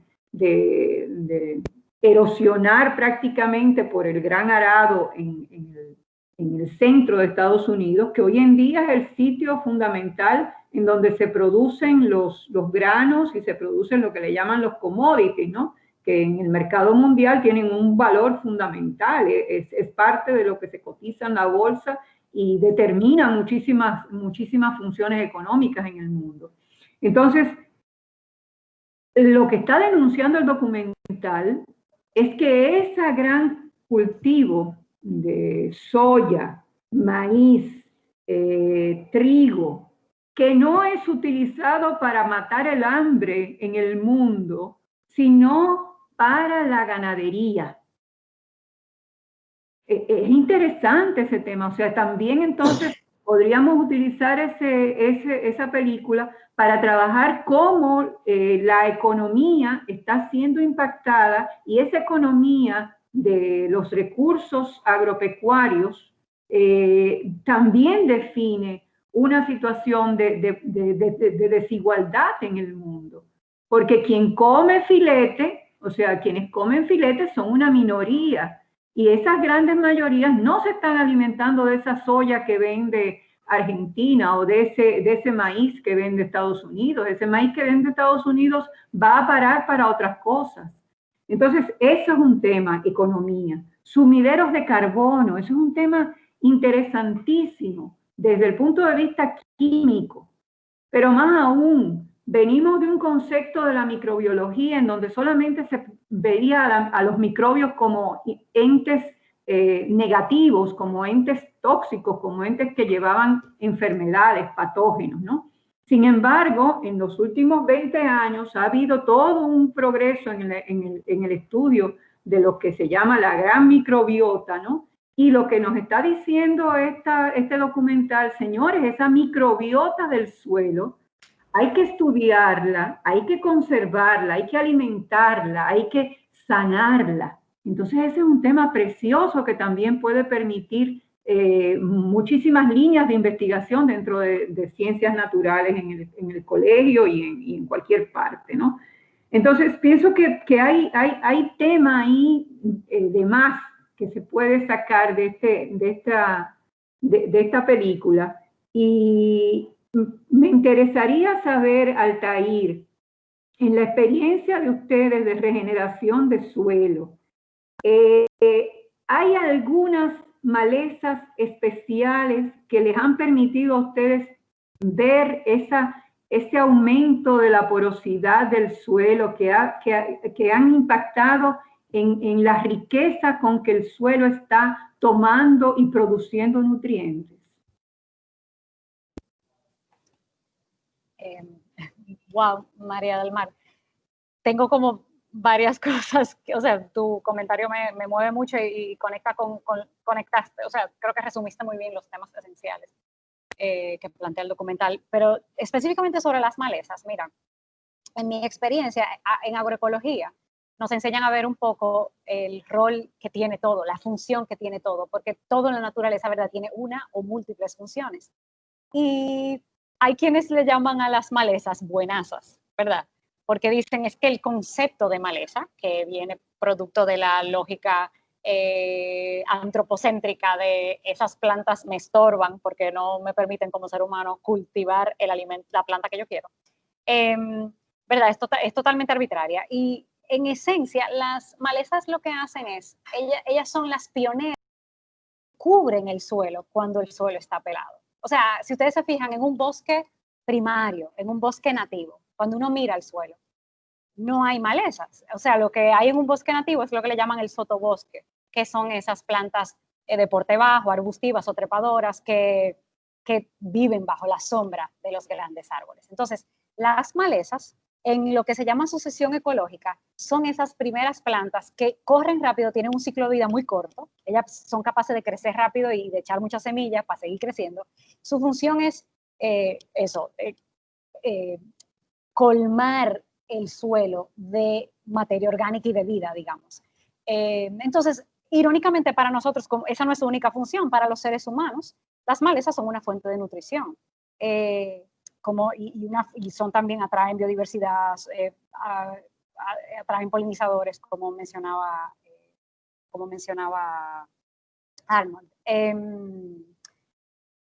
erosionar prácticamente por el gran arado en el centro de Estados Unidos, que hoy en día es el sitio fundamental en donde se producen los granos y se producen lo que le llaman los commodities, ¿no? Que en el mercado mundial tienen un valor fundamental, es parte de lo que se cotiza en la bolsa y determina muchísimas funciones económicas en el mundo. Entonces, lo que está denunciando el documental es que ese gran cultivo de soya, maíz, trigo, que no es utilizado para matar el hambre en el mundo, sino para la ganadería. Es interesante ese tema, o sea, también entonces podríamos utilizar esa película para trabajar cómo la economía está siendo impactada, y esa economía de los recursos agropecuarios también define una situación de desigualdad en el mundo. Porque quien come filete, o sea, quienes comen filete son una minoría, y esas grandes mayorías no se están alimentando de esa soya que vende Argentina o de ese maíz que vende Estados Unidos. Ese maíz que vende Estados Unidos va a parar para otras cosas. Entonces, eso es un tema, economía. Sumideros de carbono, eso es un tema interesantísimo desde el punto de vista químico, pero más aún, venimos de un concepto de la microbiología en donde solamente se veía a los microbios como entes negativos, como entes tóxicos, como entes que llevaban enfermedades, patógenos, ¿no? Sin embargo, en los últimos 20 años ha habido todo un progreso en el estudio de lo que se llama la gran microbiota, ¿no? Y lo que nos está diciendo este documental, señores, esa microbiota del suelo, hay que estudiarla, hay que conservarla, hay que alimentarla, hay que sanarla. Entonces ese es un tema precioso que también puede permitir muchísimas líneas de investigación dentro de ciencias naturales en el colegio y en cualquier parte, ¿no? Entonces pienso que hay tema ahí de más que se puede sacar de esta película, y me interesaría saber, Altair, en la experiencia de ustedes de regeneración de suelo, ¿hay algunas malezas especiales que les han permitido a ustedes ver ese aumento de la porosidad del suelo que han impactado en la riqueza con que el suelo está tomando y produciendo nutrientes? Wow, María del Mar. Tengo como varias cosas, o sea, tu comentario me mueve mucho y conectaste, o sea, creo que resumiste muy bien los temas esenciales que plantea el documental, pero específicamente sobre las malezas, mira, en mi experiencia en agroecología, nos enseñan a ver un poco el rol que tiene todo, la función que tiene todo, porque todo en la naturaleza, ¿verdad?, tiene una o múltiples funciones. Y hay quienes le llaman a las malezas buenazas, ¿verdad? Porque dicen es que el concepto de maleza, que viene producto de la lógica antropocéntrica de esas plantas me estorban porque no me permiten como ser humano cultivar el alimento, la planta que yo quiero. ¿Verdad? Es totalmente arbitraria. Y en esencia, las malezas lo que hacen es, ellas son las pioneras que cubren el suelo cuando el suelo está pelado. O sea, si ustedes se fijan en un bosque primario, en un bosque nativo, cuando uno mira el suelo, no hay malezas. O sea, lo que hay en un bosque nativo es lo que le llaman el sotobosque, que son esas plantas de porte bajo, arbustivas o trepadoras que viven bajo la sombra de los grandes árboles. Entonces, las malezas, en lo que se llama sucesión ecológica, son esas primeras plantas que corren rápido, tienen un ciclo de vida muy corto, ellas son capaces de crecer rápido y de echar muchas semillas para seguir creciendo. Su función es colmar el suelo de materia orgánica y de vida, digamos. Entonces, irónicamente para nosotros, esa no es su única función, para los seres humanos, las malezas son una fuente de nutrición. Y son también, atraen biodiversidad, atraen polinizadores, como mencionaba Arnold.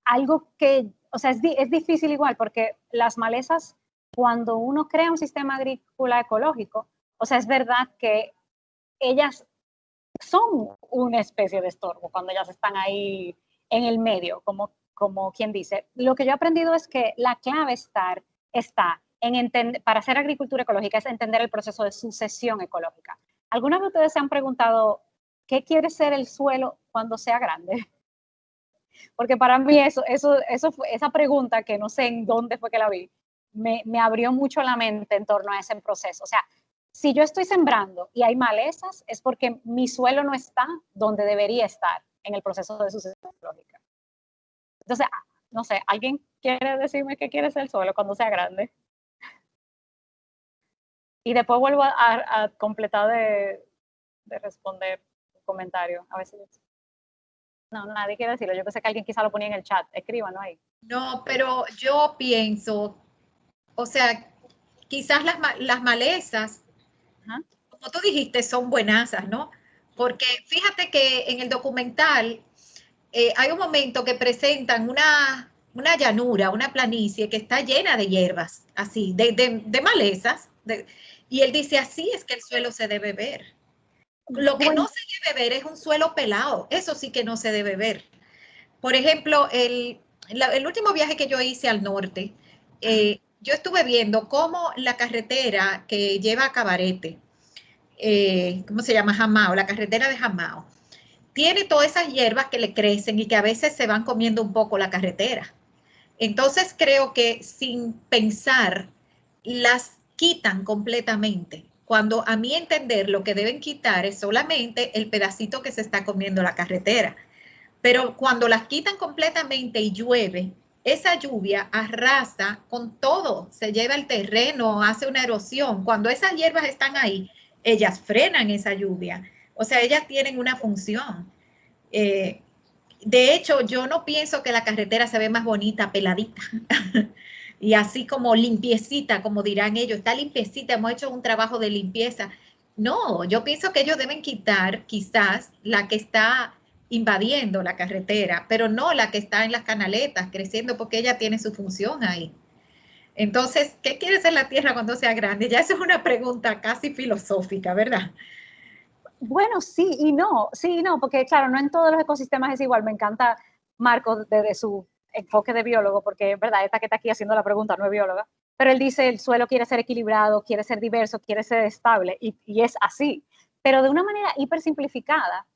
Algo que, o sea, es difícil igual, porque las malezas, cuando uno crea un sistema agrícola ecológico, o sea, es verdad que ellas son una especie de estorbo cuando ellas están ahí en el medio, como quien dice. Lo que yo he aprendido es que la clave está en entender, para hacer agricultura ecológica, es entender el proceso de sucesión ecológica. ¿Alguna de ustedes se han preguntado qué quiere ser el suelo cuando sea grande? Porque para mí esa pregunta, que no sé en dónde fue que la vi, me abrió mucho la mente en torno a ese proceso. O sea, si yo estoy sembrando y hay malezas, es porque mi suelo no está donde debería estar en el proceso de sucesión ecológica. Entonces, no sé, ¿alguien quiere decirme qué quiere ser el suelo cuando sea grande? Y después vuelvo a completar de responder el comentario. A ver si... No, nadie quiere decirlo. Yo pensé que alguien quizá lo ponía en el chat. Escríbanlo ahí. No, pero yo pienso, o sea, quizás las malezas, como tú dijiste, son buenasas, ¿no? Porque fíjate que en el documental hay un momento que presentan una llanura, una planicie que está llena de hierbas, así, de malezas. Y él dice, así es que el suelo se debe ver. Lo que no se debe ver es un suelo pelado. Eso sí que no se debe ver. Por ejemplo, el último viaje que yo hice al norte, yo estuve viendo cómo la carretera que lleva a Cabarete, ¿cómo se llama? Jamao, la carretera de Jamao, tiene todas esas hierbas que le crecen y que a veces se van comiendo un poco la carretera. Entonces creo que sin pensar las quitan completamente. Cuando a mi entender lo que deben quitar es solamente el pedacito que se está comiendo la carretera. Pero cuando las quitan completamente y llueve, esa lluvia arrasa con todo, se lleva el terreno, hace una erosión. Cuando esas hierbas están ahí, ellas frenan esa lluvia. O sea, ellas tienen una función. De hecho, yo no pienso que la carretera se ve más bonita peladita y así como limpiecita, como dirán ellos, está limpiecita, hemos hecho un trabajo de limpieza. No, yo pienso que ellos deben quitar quizás la que está invadiendo la carretera, pero no la que está en las canaletas creciendo, porque ella tiene su función ahí. Entonces, ¿qué quiere ser la tierra cuando sea grande? Ya eso es una pregunta casi filosófica, ¿verdad? Bueno, sí y no, porque claro, no en todos los ecosistemas es igual. Me encanta Marco desde su enfoque de biólogo, porque es verdad, esta que está aquí haciendo la pregunta no es bióloga, pero él dice el suelo quiere ser equilibrado, quiere ser diverso, quiere ser estable, y es así. Pero de una manera hiper simplificada,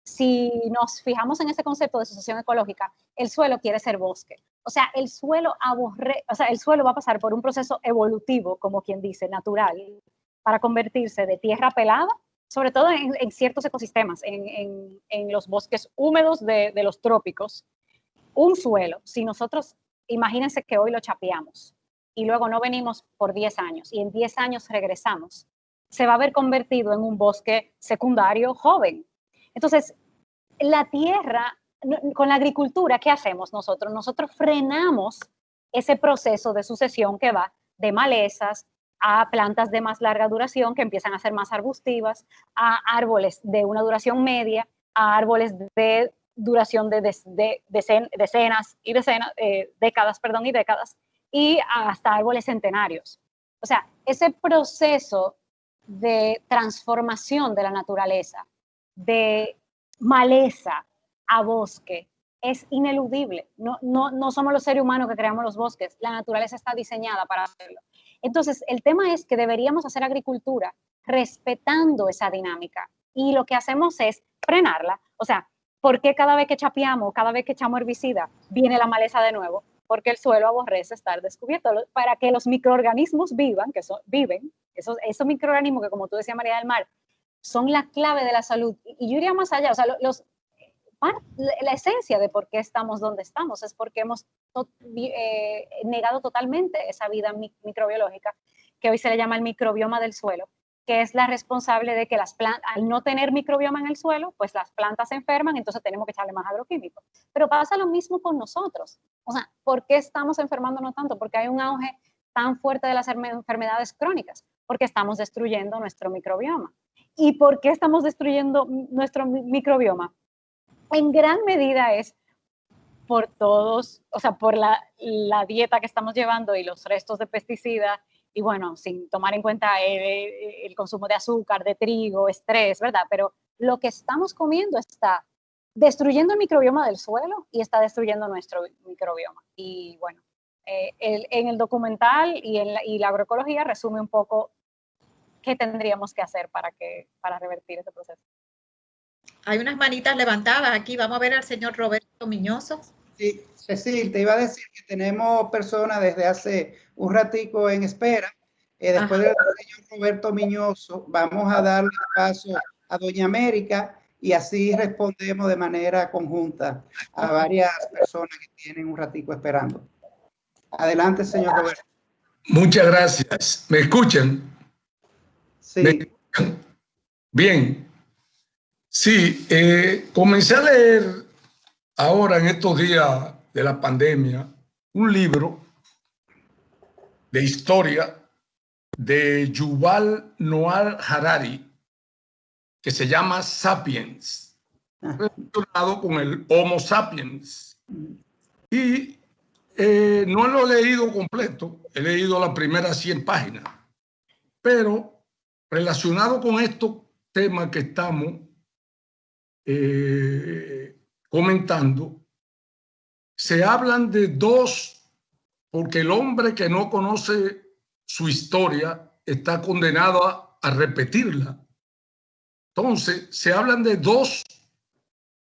si nos fijamos en ese concepto de sucesión ecológica, el suelo quiere ser bosque. O sea, el suelo va a pasar por un proceso evolutivo, como quien dice, natural, para convertirse de tierra pelada, sobre todo en ciertos ecosistemas, en los bosques húmedos de los trópicos. Un suelo, si nosotros, imagínense que hoy lo chapeamos y luego no venimos por 10 años y en 10 años regresamos, se va a ver convertido en un bosque secundario joven. Entonces, la tierra, con la agricultura, ¿qué hacemos nosotros? Nosotros frenamos ese proceso de sucesión que va de malezas a plantas de más larga duración que empiezan a ser más arbustivas, a árboles de una duración media, a árboles de duración de decenas y decenas, décadas, perdón, y décadas, y hasta árboles centenarios. O sea, ese proceso de transformación de la naturaleza, de maleza a bosque, es ineludible. No somos los seres humanos que creamos los bosques, la naturaleza está diseñada para hacerlo. Entonces, el tema es que deberíamos hacer agricultura respetando esa dinámica, y lo que hacemos es frenarla. O sea, ¿por qué cada vez que chapeamos, cada vez que echamos herbicida, viene la maleza de nuevo? Porque el suelo aborrece estar descubierto. Para que los microorganismos vivan, esos microorganismos que, como tú decías, María del Mar, son la clave de la salud. Y yo iría más allá, o sea, la esencia de por qué estamos donde estamos es porque hemos negado totalmente esa vida microbiológica, que hoy se le llama el microbioma del suelo, que es la responsable de que las plantas, al no tener microbioma en el suelo, pues las plantas se enferman, entonces tenemos que echarle más agroquímicos. Pero pasa lo mismo con nosotros. O sea, ¿por qué estamos enfermándonos tanto? Porque hay un auge tan fuerte de las enfermedades crónicas, porque estamos destruyendo nuestro microbioma. ¿Y por qué estamos destruyendo nuestro microbioma? En gran medida es por todos, o sea, por la dieta que estamos llevando y los restos de pesticidas, y bueno, sin tomar en cuenta el consumo de azúcar, de trigo, estrés, ¿verdad? Pero lo que estamos comiendo está destruyendo el microbioma del suelo y está destruyendo nuestro microbioma. Y bueno, en el documental y la agroecología resume un poco qué tendríamos que hacer para revertir ese proceso. Hay unas manitas levantadas aquí. Vamos a ver al señor Roberto Miñoso. Sí, Cecil, te iba a decir que tenemos personas desde hace un ratico en espera. Después del señor Roberto Miñoso, vamos a darle paso a Doña América y así respondemos de manera conjunta a varias personas que tienen un ratico esperando. Adelante, señor Roberto. Muchas gracias. ¿Me escuchan? Sí. ¿Me escuchan? Bien. Sí, comencé a leer ahora en estos días de la pandemia un libro de historia de Yuval Noah Harari que se llama Sapiens, relacionado con el Homo sapiens. Y no lo he leído completo, he leído las primeras 100 páginas, pero relacionado con estos temas que estamos comentando, se hablan de dos, porque el hombre que no conoce su historia está condenado a repetirla. Entonces, se hablan de dos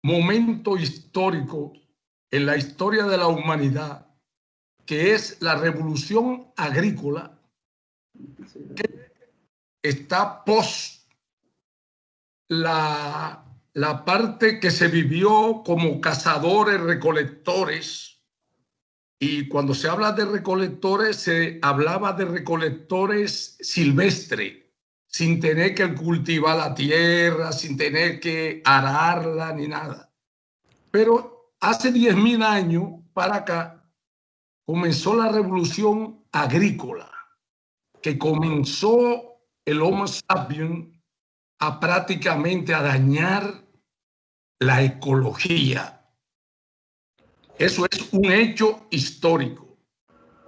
momentos históricos en la historia de la humanidad, que es la revolución agrícola, que está post la parte que se vivió como cazadores, recolectores, y cuando se habla de recolectores, se hablaba de recolectores silvestres, sin tener que cultivar la tierra, sin tener que ararla ni nada. Pero hace 10.000 años para acá comenzó la revolución agrícola, que comenzó el Homo sapiens prácticamente a dañar la ecología. Eso es un hecho histórico.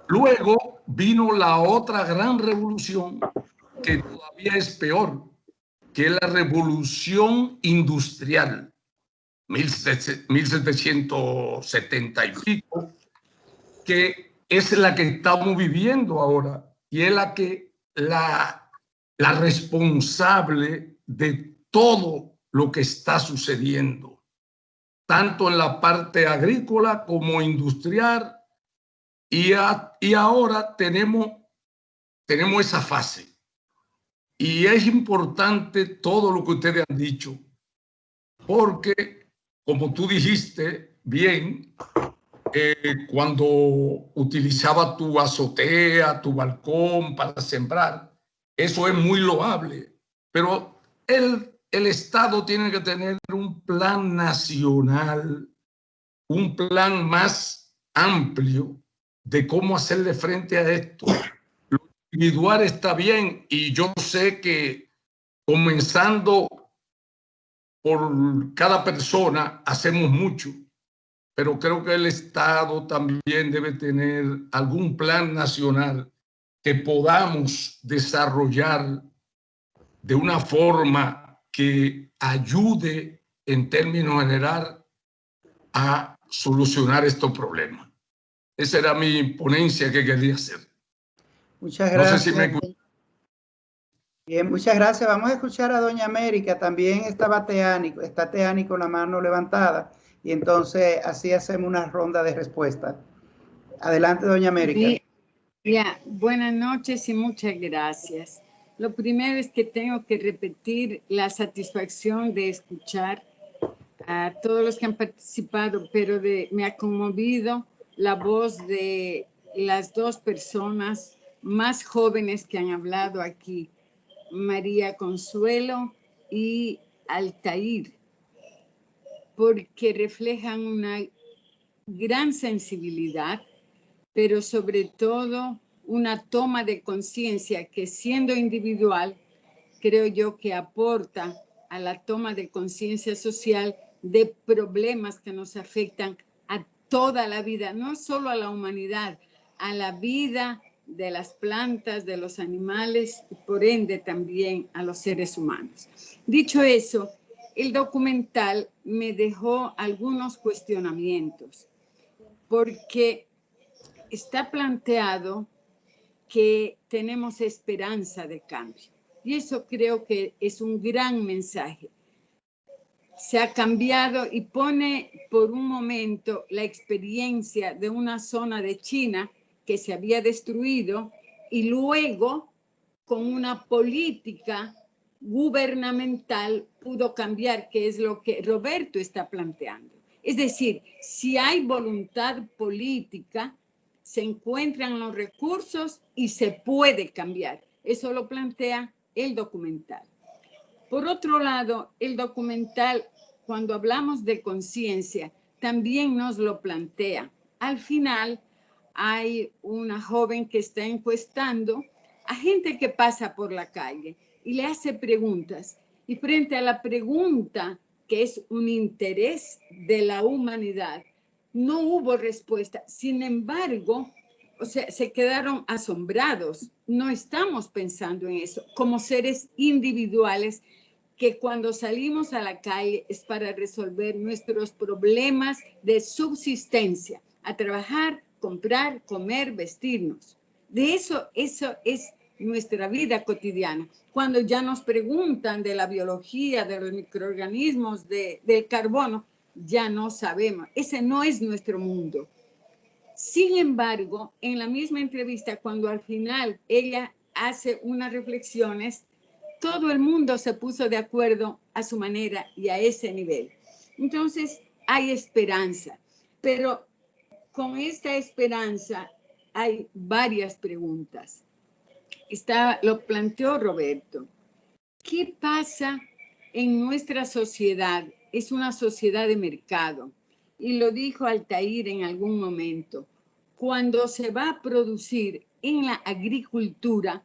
Luego vino la otra gran revolución, que todavía es peor, que es la revolución industrial, 1770 y pico, que es la que estamos viviendo ahora y es la responsable de todo lo que está sucediendo, tanto en la parte agrícola como industrial, y ahora tenemos esa fase. Y es importante todo lo que ustedes han dicho, porque, como tú dijiste bien, cuando utilizaba tu azotea, tu balcón para sembrar, eso es muy loable, pero el Estado tiene que tener un plan nacional, un plan más amplio de cómo hacerle frente a esto. Lo individual está bien, y yo sé que comenzando por cada persona hacemos mucho, pero creo que el Estado también debe tener algún plan nacional que podamos desarrollar de una forma que ayude en términos generales a solucionar estos problemas. Esa era mi ponencia que quería hacer. Muchas gracias. No sé si me... Bien, muchas gracias. Vamos a escuchar a doña América. También está Teani con la mano levantada. Y entonces así hacemos una ronda de respuestas. Adelante, doña América. Buenas noches y muchas gracias. Lo primero es que tengo que repetir la satisfacción de escuchar a todos los que han participado, pero me ha conmovido la voz de las dos personas más jóvenes que han hablado aquí, María Consuelo y Altair, porque reflejan una gran sensibilidad, pero sobre todo una toma de conciencia que, siendo individual, creo yo que aporta a la toma de conciencia social de problemas que nos afectan a toda la vida, no solo a la humanidad, a la vida de las plantas, de los animales y por ende también a los seres humanos. Dicho eso, el documental me dejó algunos cuestionamientos, porque está planteado que tenemos esperanza de cambio. Y eso creo que es un gran mensaje. Se ha cambiado y pone por un momento la experiencia de una zona de China que se había destruido y luego con una política gubernamental pudo cambiar, que es lo que Roberto está planteando. Es decir, si hay voluntad política, se encuentran los recursos y se puede cambiar. Eso lo plantea el documental. Por otro lado, el documental, cuando hablamos de conciencia, también nos lo plantea. Al final, hay una joven que está encuestando a gente que pasa por la calle y le hace preguntas. Y frente a la pregunta, que es un interés de la humanidad, no hubo respuesta. Sin embargo, se quedaron asombrados. No estamos pensando en eso como seres individuales que cuando salimos a la calle es para resolver nuestros problemas de subsistencia, a trabajar, comprar, comer, vestirnos. De eso es nuestra vida cotidiana. Cuando ya nos preguntan de la biología, de los microorganismos, del carbono, ya no sabemos. Ese no es nuestro mundo. Sin embargo, en la misma entrevista, cuando al final ella hace unas reflexiones, todo el mundo se puso de acuerdo a su manera y a ese nivel. Entonces, hay esperanza. Pero con esta esperanza hay varias preguntas. Lo planteó Roberto. ¿Qué pasa en nuestra sociedad? Es una sociedad de mercado. Y lo dijo Altair en algún momento. Cuando se va a producir en la agricultura,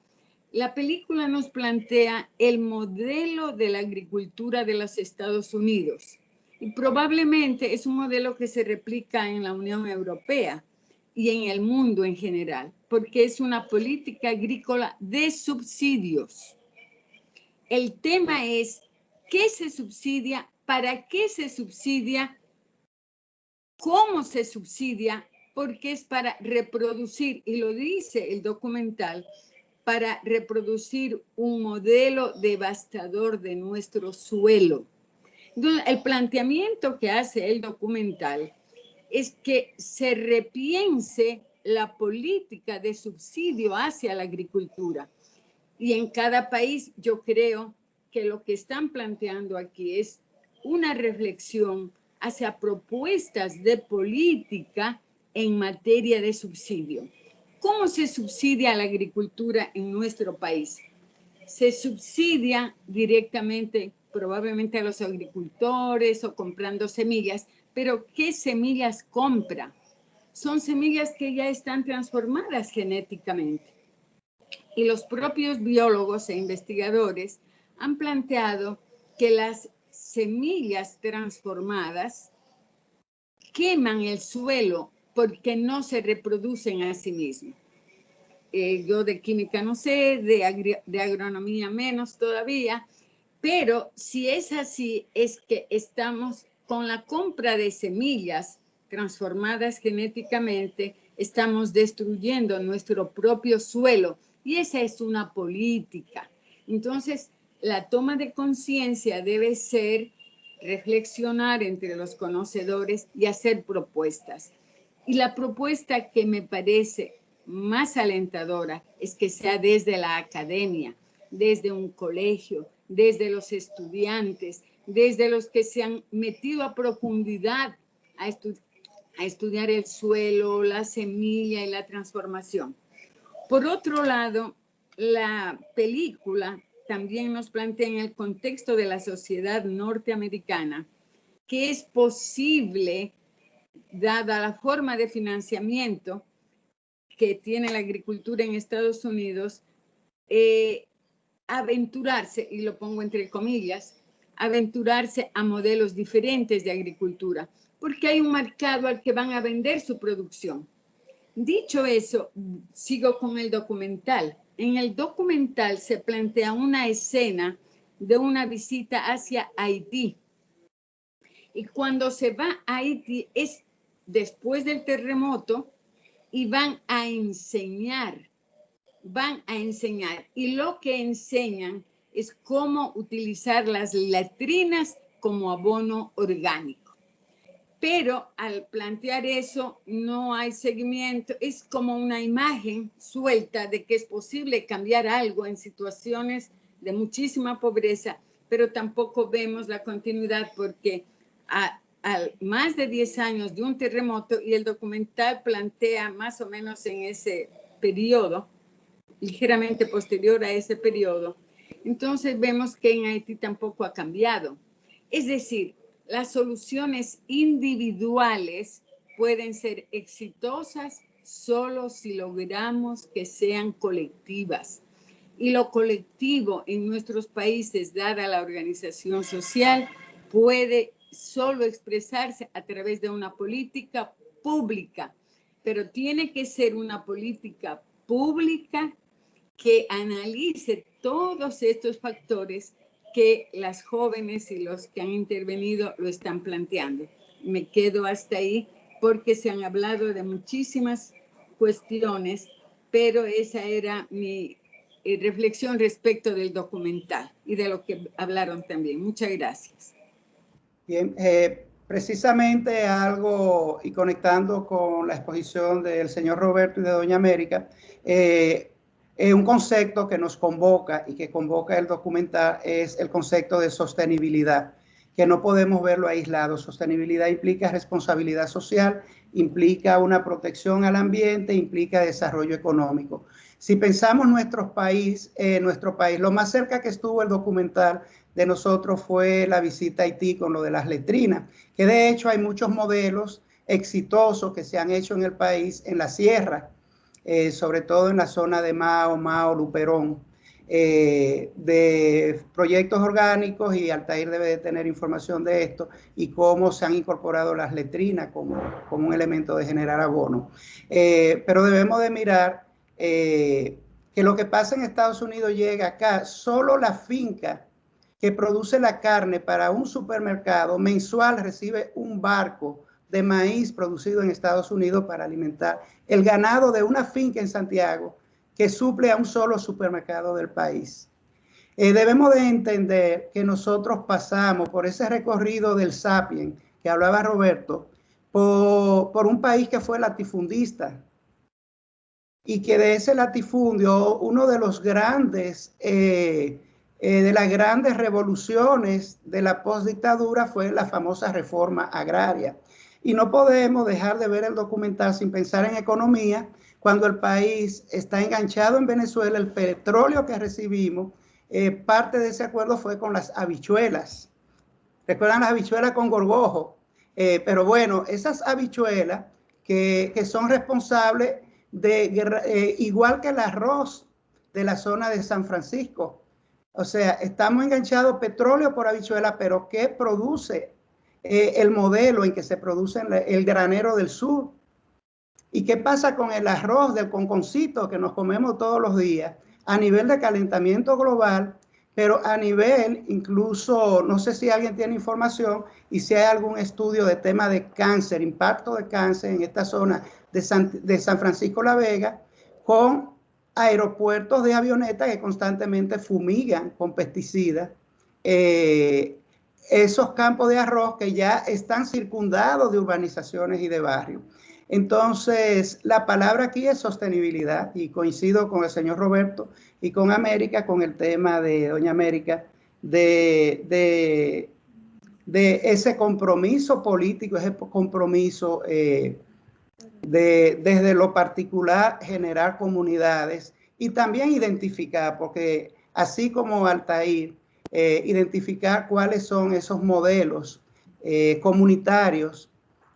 la película nos plantea el modelo de la agricultura de los Estados Unidos. Y probablemente es un modelo que se replica en la Unión Europea y en el mundo en general, porque es una política agrícola de subsidios. El tema es, ¿qué se subsidia? ¿Para qué se subsidia? ¿Cómo se subsidia? Porque es para reproducir, y lo dice el documental, para reproducir un modelo devastador de nuestro suelo. Entonces, el planteamiento que hace el documental es que se repiense la política de subsidio hacia la agricultura. Y en cada país yo creo que lo que están planteando aquí es una reflexión hacia propuestas de política en materia de subsidio. ¿Cómo se subsidia la agricultura en nuestro país? Se subsidia directamente, probablemente a los agricultores o comprando semillas, pero ¿qué semillas compra? Son semillas que ya están transformadas genéticamente. Y los propios biólogos e investigadores han planteado que las semillas transformadas queman el suelo porque no se reproducen a sí mismos. Yo de química no sé, de agronomía menos todavía, pero si es así, es que estamos con la compra de semillas transformadas genéticamente, estamos destruyendo nuestro propio suelo y esa es una política. Entonces, la toma de conciencia debe ser reflexionar entre los conocedores y hacer propuestas. Y la propuesta que me parece más alentadora es que sea desde la academia, desde un colegio, desde los estudiantes, desde los que se han metido a profundidad a estudiar el suelo, la semilla y la transformación. Por otro lado, la película también nos plantea en el contexto de la sociedad norteamericana que es posible, dada la forma de financiamiento que tiene la agricultura en Estados Unidos, aventurarse, y lo pongo entre comillas, aventurarse a modelos diferentes de agricultura, porque hay un mercado al que van a vender su producción. Dicho eso, sigo con el documental. En el documental se plantea una escena de una visita hacia Haití. Y cuando se va a Haití es después del terremoto y van a enseñar. Y lo que enseñan es cómo utilizar las latrinas como abono orgánico. Pero al plantear eso no hay seguimiento, es como una imagen suelta de que es posible cambiar algo en situaciones de muchísima pobreza, pero tampoco vemos la continuidad porque a más de 10 años de un terremoto, y el documental plantea más o menos en ese periodo, ligeramente posterior a ese periodo, entonces vemos que en Haití tampoco ha cambiado. Es decir, las soluciones individuales pueden ser exitosas solo si logramos que sean colectivas. Y lo colectivo en nuestros países, dada la organización social, puede solo expresarse a través de una política pública, pero tiene que ser una política pública que analice todos estos factores que las jóvenes y los que han intervenido lo están planteando. Me quedo hasta ahí porque se han hablado de muchísimas cuestiones, pero esa era mi reflexión respecto del documental y de lo que hablaron también. Muchas gracias. Bien, precisamente algo y conectando con la exposición del señor Roberto y de doña América, un concepto que nos convoca y que convoca el documental es el concepto de sostenibilidad, que no podemos verlo aislado. Sostenibilidad implica responsabilidad social, implica una protección al ambiente, implica desarrollo económico. Si pensamos nuestro país, lo más cerca que estuvo el documental de nosotros fue la visita a Haití con lo de las letrinas, que de hecho hay muchos modelos exitosos que se han hecho en el país, en la sierra, sobre todo en la zona de Mao, Luperón, de proyectos orgánicos, y Altair debe de tener información de esto, y cómo se han incorporado las letrinas como un elemento de generar abono. Pero debemos de mirar que lo que pasa en Estados Unidos llega acá. Solo la finca que produce la carne para un supermercado mensual recibe un barco de maíz producido en Estados Unidos para alimentar el ganado de una finca en Santiago que suple a un solo supermercado del país. Debemos de entender que nosotros pasamos por ese recorrido del Sapien que hablaba Roberto, por un país que fue latifundista, y que de ese latifundio uno de los grandes, de las grandes revoluciones de la postdictadura fue la famosa reforma agraria. Y no podemos dejar de ver el documental sin pensar en economía, cuando el país está enganchado en Venezuela. El petróleo que recibimos, parte de ese acuerdo fue con las habichuelas. ¿Recuerdan las habichuelas con gorgojo? Pero bueno, esas habichuelas que son responsables de, igual que el arroz de la zona de San Francisco, O sea, estamos enganchados petróleo por habichuela, pero ¿qué produce el modelo en que se produce el granero del sur? ¿Y qué pasa con el arroz del conconcito que nos comemos todos los días a nivel de calentamiento global, pero a nivel incluso, no sé si alguien tiene información y si hay algún estudio de tema de cáncer, impacto de cáncer en esta zona de San Francisco La Vega, con aeropuertos de avionetas que constantemente fumigan con pesticidas esos campos de arroz que ya están circundados de urbanizaciones y de barrios. Entonces, la palabra aquí es sostenibilidad, y coincido con el señor Roberto y con América, con el tema de doña América, de ese compromiso político, ese compromiso desde lo particular generar comunidades y también identificar, porque así como Altair, identificar cuáles son esos modelos comunitarios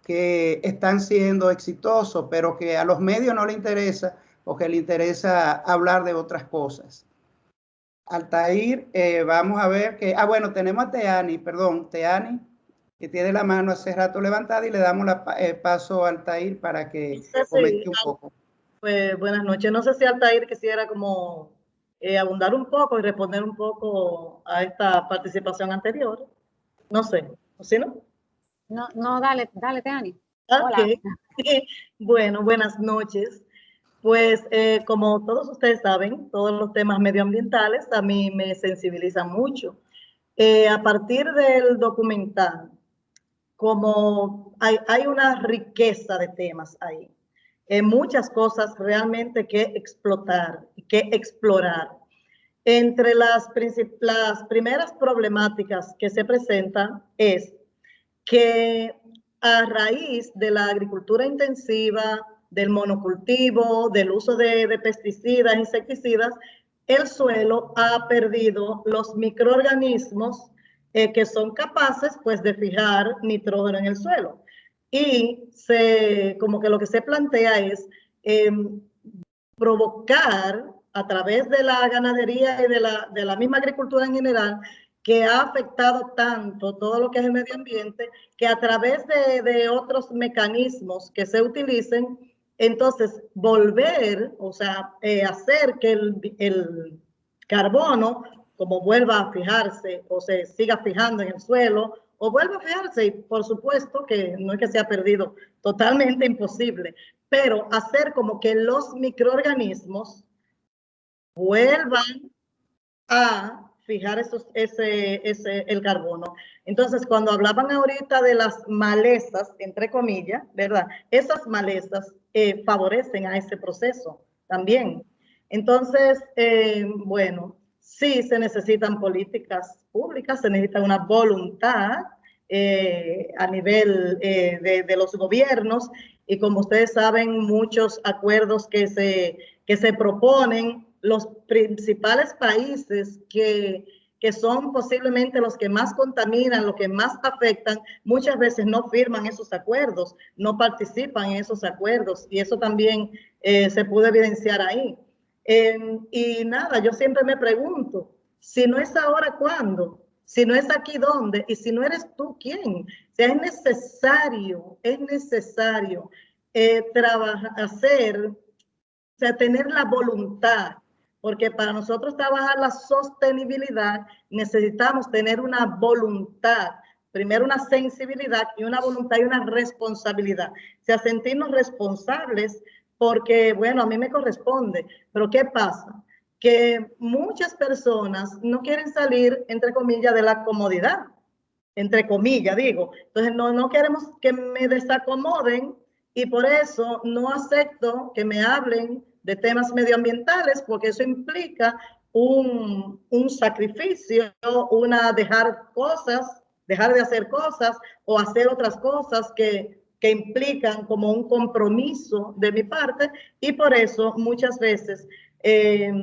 que están siendo exitosos, pero que a los medios no les interesa o que les interesa hablar de otras cosas. Altair, vamos a ver que, bueno, tenemos a Teani, que tiene la mano hace rato levantada, y le damos paso a Altair para que comente un poco. Pues buenas noches. No sé si Altair quisiera como abundar un poco y responder un poco a esta participación anterior. No sé, ¿o sí no? No, dale, Teani. Okay. Hola. Bueno, buenas noches. Pues como todos ustedes saben, todos los temas medioambientales a mí me sensibilizan mucho. A partir del documental, como hay una riqueza de temas ahí, muchas cosas realmente que explotar y que explorar. Entre las primeras problemáticas que se presentan es que a raíz de la agricultura intensiva, del monocultivo, del uso de pesticidas, insecticidas, el suelo ha perdido los microorganismos que son capaces pues de fijar nitrógeno en el suelo. Y como que lo que se plantea es provocar a través de la ganadería y de la misma agricultura en general, que ha afectado tanto todo lo que es el medio ambiente, que a través de otros mecanismos que se utilicen, entonces volver, o sea, hacer que el carbono como vuelva a fijarse o se siga fijando en el suelo o vuelva a fijarse, y por supuesto que no es que se ha perdido, totalmente imposible, pero hacer como que los microorganismos vuelvan a fijar el carbono. Entonces, cuando hablaban ahorita de las malezas, entre comillas, ¿verdad? Esas malezas favorecen a ese proceso también. Entonces, bueno, sí se necesitan políticas públicas, se necesita una voluntad a nivel de los gobiernos, y como ustedes saben, muchos acuerdos que se proponen. Los principales países que son posiblemente los que más contaminan, los que más afectan, muchas veces no firman esos acuerdos, no participan en esos acuerdos, y eso también se pudo evidenciar ahí. Y nada, yo siempre me pregunto, si no es ahora, ¿cuándo? Si no es aquí, ¿dónde? Y si no eres tú, ¿quién? O sea, es necesario tener la voluntad. Porque para nosotros trabajar la sostenibilidad necesitamos tener una voluntad, primero una sensibilidad y una voluntad y una responsabilidad. O sea, sentirnos responsables porque, bueno, a mí me corresponde. Pero ¿qué pasa? Que muchas personas no quieren salir, entre comillas, de la comodidad. Entre comillas, digo. Entonces, no queremos que me desacomoden, y por eso no acepto que me hablen de temas medioambientales, porque eso implica un sacrificio, dejar de hacer cosas o hacer otras cosas que implican como un compromiso de mi parte, y por eso muchas veces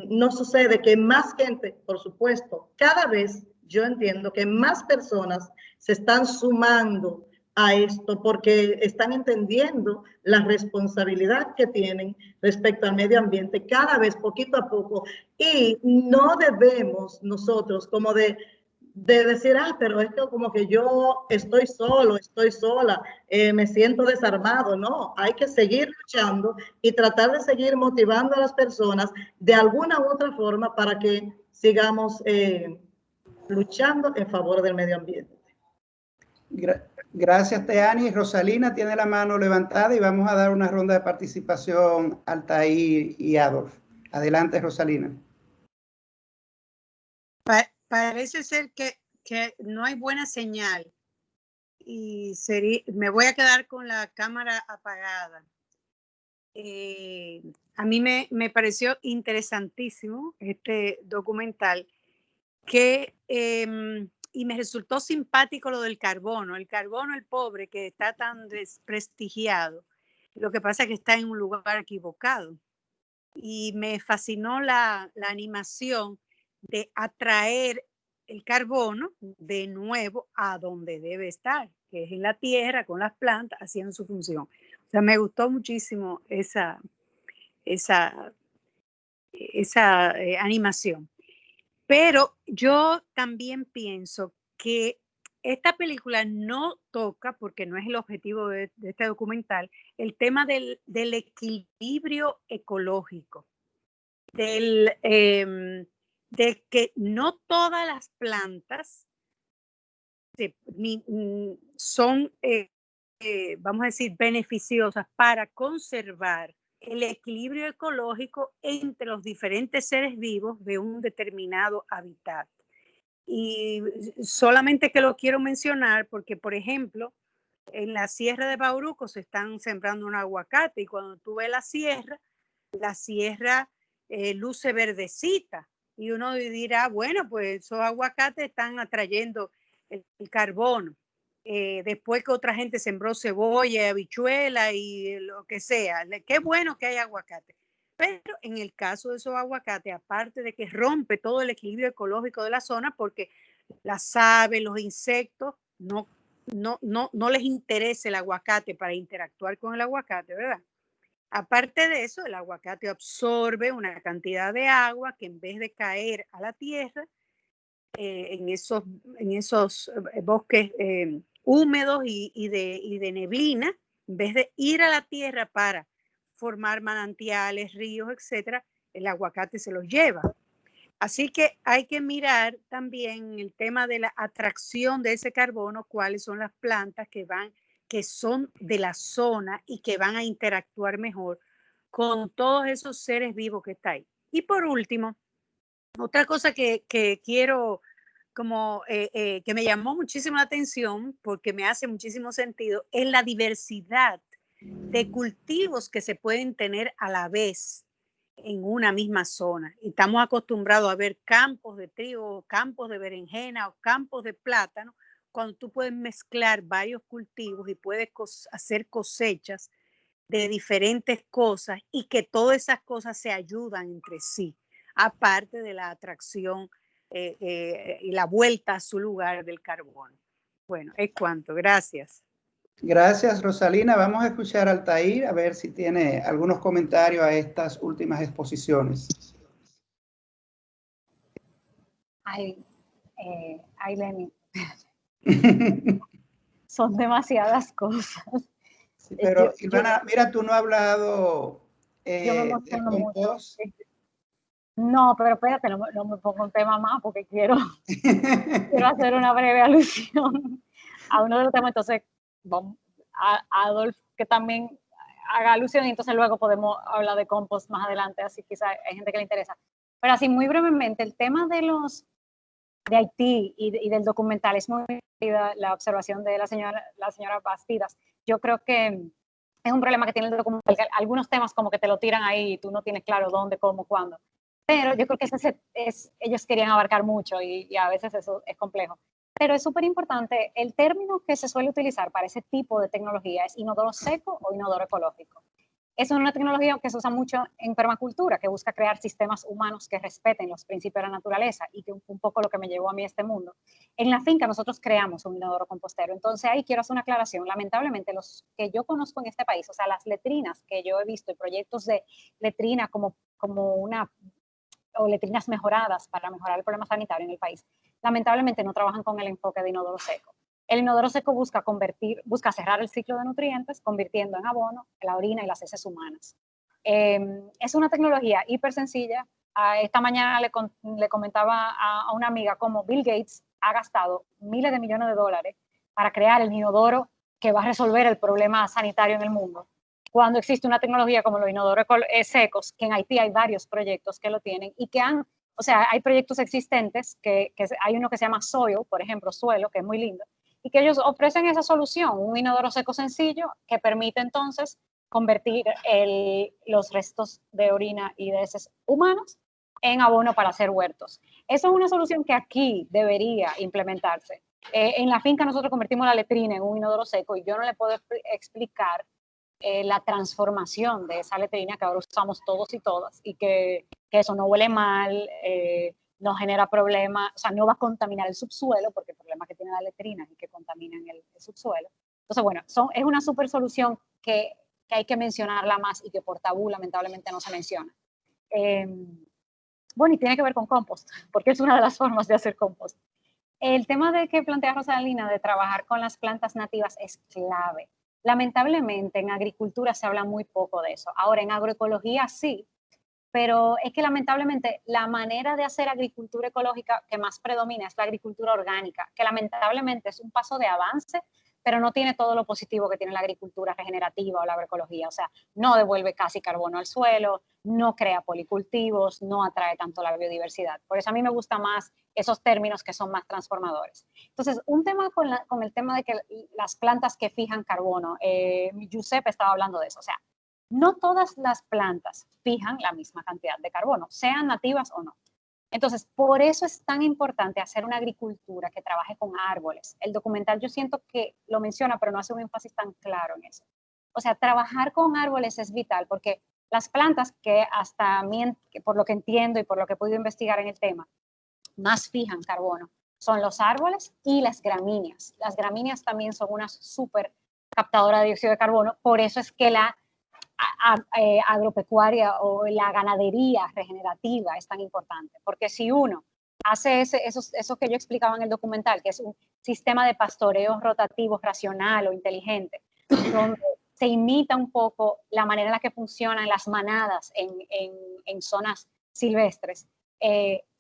no sucede que más gente, por supuesto, cada vez yo entiendo que más personas se están sumando a esto porque están entendiendo la responsabilidad que tienen respecto al medio ambiente cada vez poquito a poco, y no debemos nosotros como de decir, pero es que como que yo estoy solo, estoy sola, me siento desarmado. No, hay que seguir luchando y tratar de seguir motivando a las personas de alguna u otra forma para que sigamos luchando en favor del medio ambiente. Gracias, Teani. Rosalina tiene la mano levantada y vamos a dar una ronda de participación a Altair y Adolf. Adelante, Rosalina. Parece ser que no hay buena señal y me voy a quedar con la cámara apagada. A mí me pareció interesantísimo este documental y me resultó simpático lo del carbono. El carbono, el pobre, que está tan desprestigiado. Lo que pasa es que está en un lugar equivocado. Y me fascinó la animación de atraer el carbono de nuevo a donde debe estar, que es en la tierra, con las plantas, haciendo su función. O sea, me gustó muchísimo esa animación. Pero yo también pienso que esta película no toca, porque no es el objetivo de este documental, el tema del equilibrio ecológico, de que no todas las plantas son, vamos a decir, beneficiosas para conservar el equilibrio ecológico entre los diferentes seres vivos de un determinado hábitat. Y solamente que lo quiero mencionar porque, por ejemplo, en la Sierra de Bauruco se están sembrando un aguacate y cuando tú ves la sierra luce verdecita y uno dirá, bueno, pues esos aguacates están atrayendo el carbono. Después que otra gente sembró cebolla, habichuela y lo que sea. Qué bueno que hay aguacate. Pero en el caso de esos aguacates, aparte de que rompe todo el equilibrio ecológico de la zona, porque las aves, los insectos, no les interesa el aguacate para interactuar con el aguacate, ¿verdad? Aparte de eso, el aguacate absorbe una cantidad de agua que en vez de caer a la tierra, en esos bosques húmedos y de neblina, en vez de ir a la tierra para formar manantiales, ríos, etcétera, el aguacate se los lleva. Así que hay que mirar también el tema de la atracción de ese carbono, cuáles son las plantas que son de la zona y que van a interactuar mejor con todos esos seres vivos que están ahí. Y por último, otra cosa que quiero que me llamó muchísimo la atención porque me hace muchísimo sentido es la diversidad de cultivos que se pueden tener a la vez en una misma zona. Y estamos acostumbrados a ver campos de trigo, campos de berenjena o campos de plátano, cuando tú puedes mezclar varios cultivos y puedes hacer cosechas de diferentes cosas y que todas esas cosas se ayudan entre sí, aparte de la atracción y la vuelta a su lugar del carbono. Bueno, es cuanto. Gracias. Gracias, Rosalina. Vamos a escuchar a Altair a ver si tiene algunos comentarios a estas últimas exposiciones. Ay, Lenny. Son demasiadas cosas. Sí, pero Ivana, mira, tú no has hablado de compost. No, pero espérate, no me pongo un tema más porque quiero hacer una breve alusión a uno de los temas. Entonces, vamos a Adolf, que también haga alusión, y entonces luego podemos hablar de compost más adelante, así quizá hay gente que le interesa. Pero así, muy brevemente, el tema de Haití y del documental es muy la observación de la señora Bastidas. Yo creo que es un problema que tiene el documental, que algunos temas como que te lo tiran ahí y tú no tienes claro dónde, cómo, cuándo. Pero yo creo que ellos querían abarcar mucho y a veces eso es complejo. Pero es súper importante, el término que se suele utilizar para ese tipo de tecnología es inodoro seco o inodoro ecológico. Es una tecnología que se usa mucho en permacultura, que busca crear sistemas humanos que respeten los principios de la naturaleza y que un poco lo que me llevó a mí a este mundo. En la finca nosotros creamos un inodoro compostero, entonces ahí quiero hacer una aclaración. Lamentablemente los que yo conozco en este país, o sea, las letrinas que yo he visto y proyectos de letrina o letrinas mejoradas para mejorar el problema sanitario en el país, lamentablemente no trabajan con el enfoque de inodoro seco. El inodoro seco busca cerrar el ciclo de nutrientes, convirtiendo en abono la orina y las heces humanas. Es una tecnología hiper sencilla. Esta mañana le comentaba a una amiga cómo Bill Gates ha gastado miles de millones de dólares para crear el inodoro que va a resolver el problema sanitario en el mundo, cuando existe una tecnología como los inodoros secos, que en Haití hay varios proyectos que lo tienen y que hay proyectos existentes, que hay uno que se llama Soil, por ejemplo, suelo, que es muy lindo, y que ellos ofrecen esa solución, un inodoro seco sencillo que permite entonces convertir los restos de orina y de heces humanos en abono para hacer huertos. Eso es una solución que aquí debería implementarse. En la finca nosotros convertimos la letrina en un inodoro seco y yo no le puedo explicar la transformación de esa letrina que ahora usamos todos y todas y que eso no huele mal, no genera problemas, o sea, no va a contaminar el subsuelo, porque el problema que tiene la letrina es que contaminan el subsuelo. Entonces, bueno, es una super solución que hay que mencionarla más y que por tabú lamentablemente no se menciona. Bueno, y tiene que ver con compost, porque es una de las formas de hacer compost. El tema de que plantea Rosalina de trabajar con las plantas nativas es clave. Lamentablemente en agricultura se habla muy poco de eso. Ahora en agroecología sí, pero es que lamentablemente la manera de hacer agricultura ecológica que más predomina es la agricultura orgánica, que lamentablemente es un paso de avance, pero no tiene todo lo positivo que tiene la agricultura regenerativa o la agroecología. O sea, no devuelve casi carbono al suelo, no crea policultivos, no atrae tanto la biodiversidad. Por eso a mí me gustan más esos términos que son más transformadores. Entonces, un tema con el tema de que las plantas que fijan carbono, Giuseppe estaba hablando de eso, o sea, no todas las plantas fijan la misma cantidad de carbono, sean nativas o no. Entonces, por eso es tan importante hacer una agricultura que trabaje con árboles. El documental yo siento que lo menciona, pero no hace un énfasis tan claro en eso. O sea, trabajar con árboles es vital porque las plantas que hasta a mí, por lo que entiendo y por lo que he podido investigar en el tema, más fijan carbono son los árboles y las gramíneas. Las gramíneas también son una súper captadora de dióxido de carbono, por eso es que la agropecuaria o la ganadería regenerativa es tan importante, porque si uno hace eso que yo explicaba en el documental, que es un sistema de pastoreo rotativo, racional o inteligente, donde se imita un poco la manera en la que funcionan las manadas en zonas silvestres,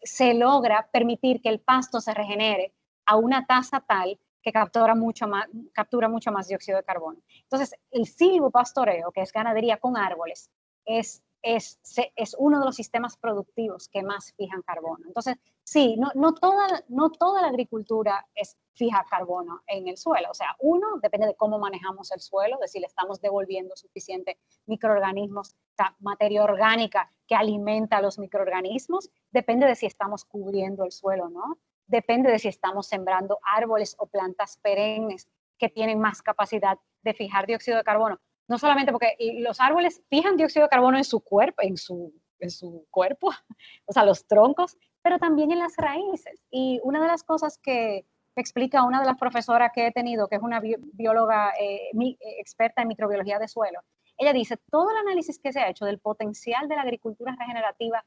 se logra permitir que el pasto se regenere a una tasa tal que captura mucho más dióxido de carbono. Entonces, el silvopastoreo, que es ganadería con árboles, es uno de los sistemas productivos que más fijan carbono. Entonces, sí, no toda la agricultura fija carbono en el suelo. O sea, depende de cómo manejamos el suelo, de si le estamos devolviendo suficiente microorganismos, o sea, materia orgánica que alimenta a los microorganismos, depende de si estamos cubriendo el suelo, ¿no? Depende de si estamos sembrando árboles o plantas perennes que tienen más capacidad de fijar dióxido de carbono. No solamente porque los árboles fijan dióxido de carbono en su cuerpo, o sea, los troncos, pero también en las raíces. Y una de las cosas que explica una de las profesoras que he tenido, que es una bióloga experta en microbiología de suelo, ella dice, todo el análisis que se ha hecho del potencial de la agricultura regenerativa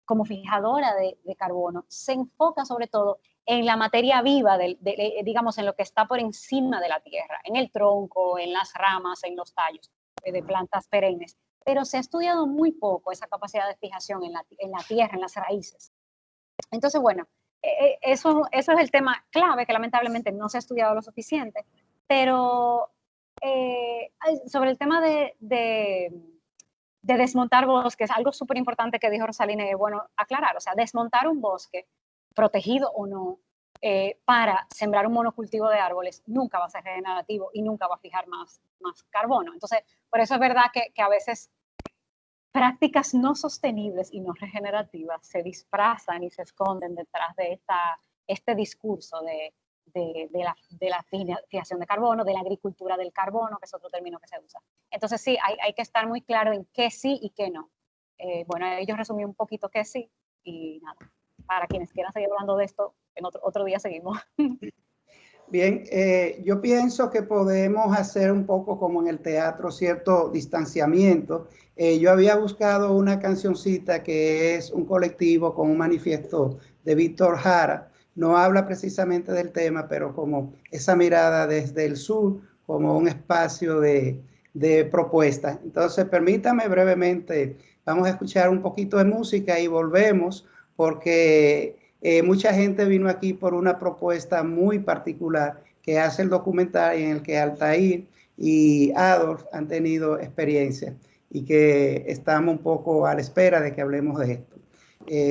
como fijadora de carbono, se enfoca sobre todo en la materia viva, digamos, en lo que está por encima de la tierra, en el tronco, en las ramas, en los tallos de plantas perennes. Pero se ha estudiado muy poco esa capacidad de fijación en la tierra, en las raíces. Entonces, bueno, eso es el tema clave que lamentablemente no se ha estudiado lo suficiente. Pero sobre el tema de desmontar bosques, algo súper importante que dijo Rosalina, es bueno aclarar, o sea, desmontar un bosque, protegido o no, para sembrar un monocultivo de árboles, nunca va a ser regenerativo y nunca va a fijar más carbono. Entonces, por eso es verdad que a veces prácticas no sostenibles y no regenerativas se disfrazan y se esconden detrás de este discurso de la fijación de carbono, de la agricultura del carbono, que es otro término que se usa. Entonces sí, hay que estar muy claro en qué sí y qué no. Bueno, ellos resumí un poquito qué sí y nada. Para quienes quieran seguir hablando de esto, en otro día seguimos. Bien, yo pienso que podemos hacer un poco como en el teatro, cierto distanciamiento. Yo había buscado una cancioncita que es un colectivo con un manifiesto de Víctor Jara. No habla precisamente del tema, pero como esa mirada desde el sur, como un espacio de propuestas. Entonces, permítame brevemente, vamos a escuchar un poquito de música y volvemos, porque mucha gente vino aquí por una propuesta muy particular que hace el documental en el que Altair y Adolf han tenido experiencia y que estamos un poco a la espera de que hablemos de esto.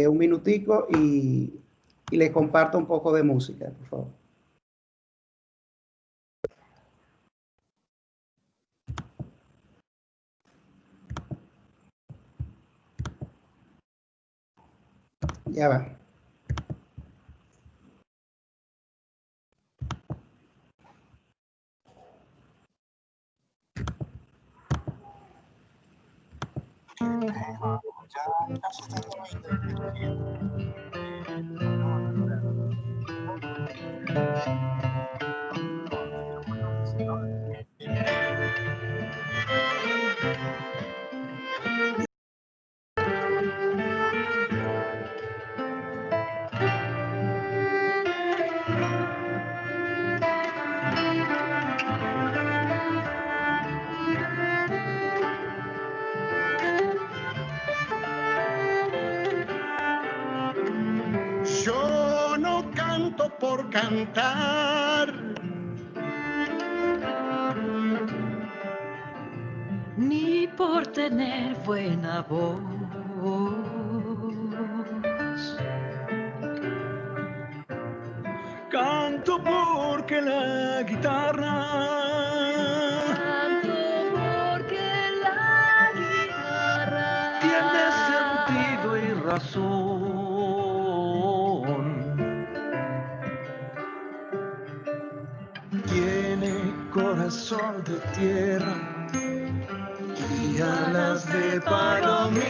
Un minutico y le comparto un poco de música, por favor. Ya va. Yo no canto por cantar, ni por tener buena voz. canto porque la guitarra tiene sentido y razón. Tiene corazón de tierra y alas de palomita.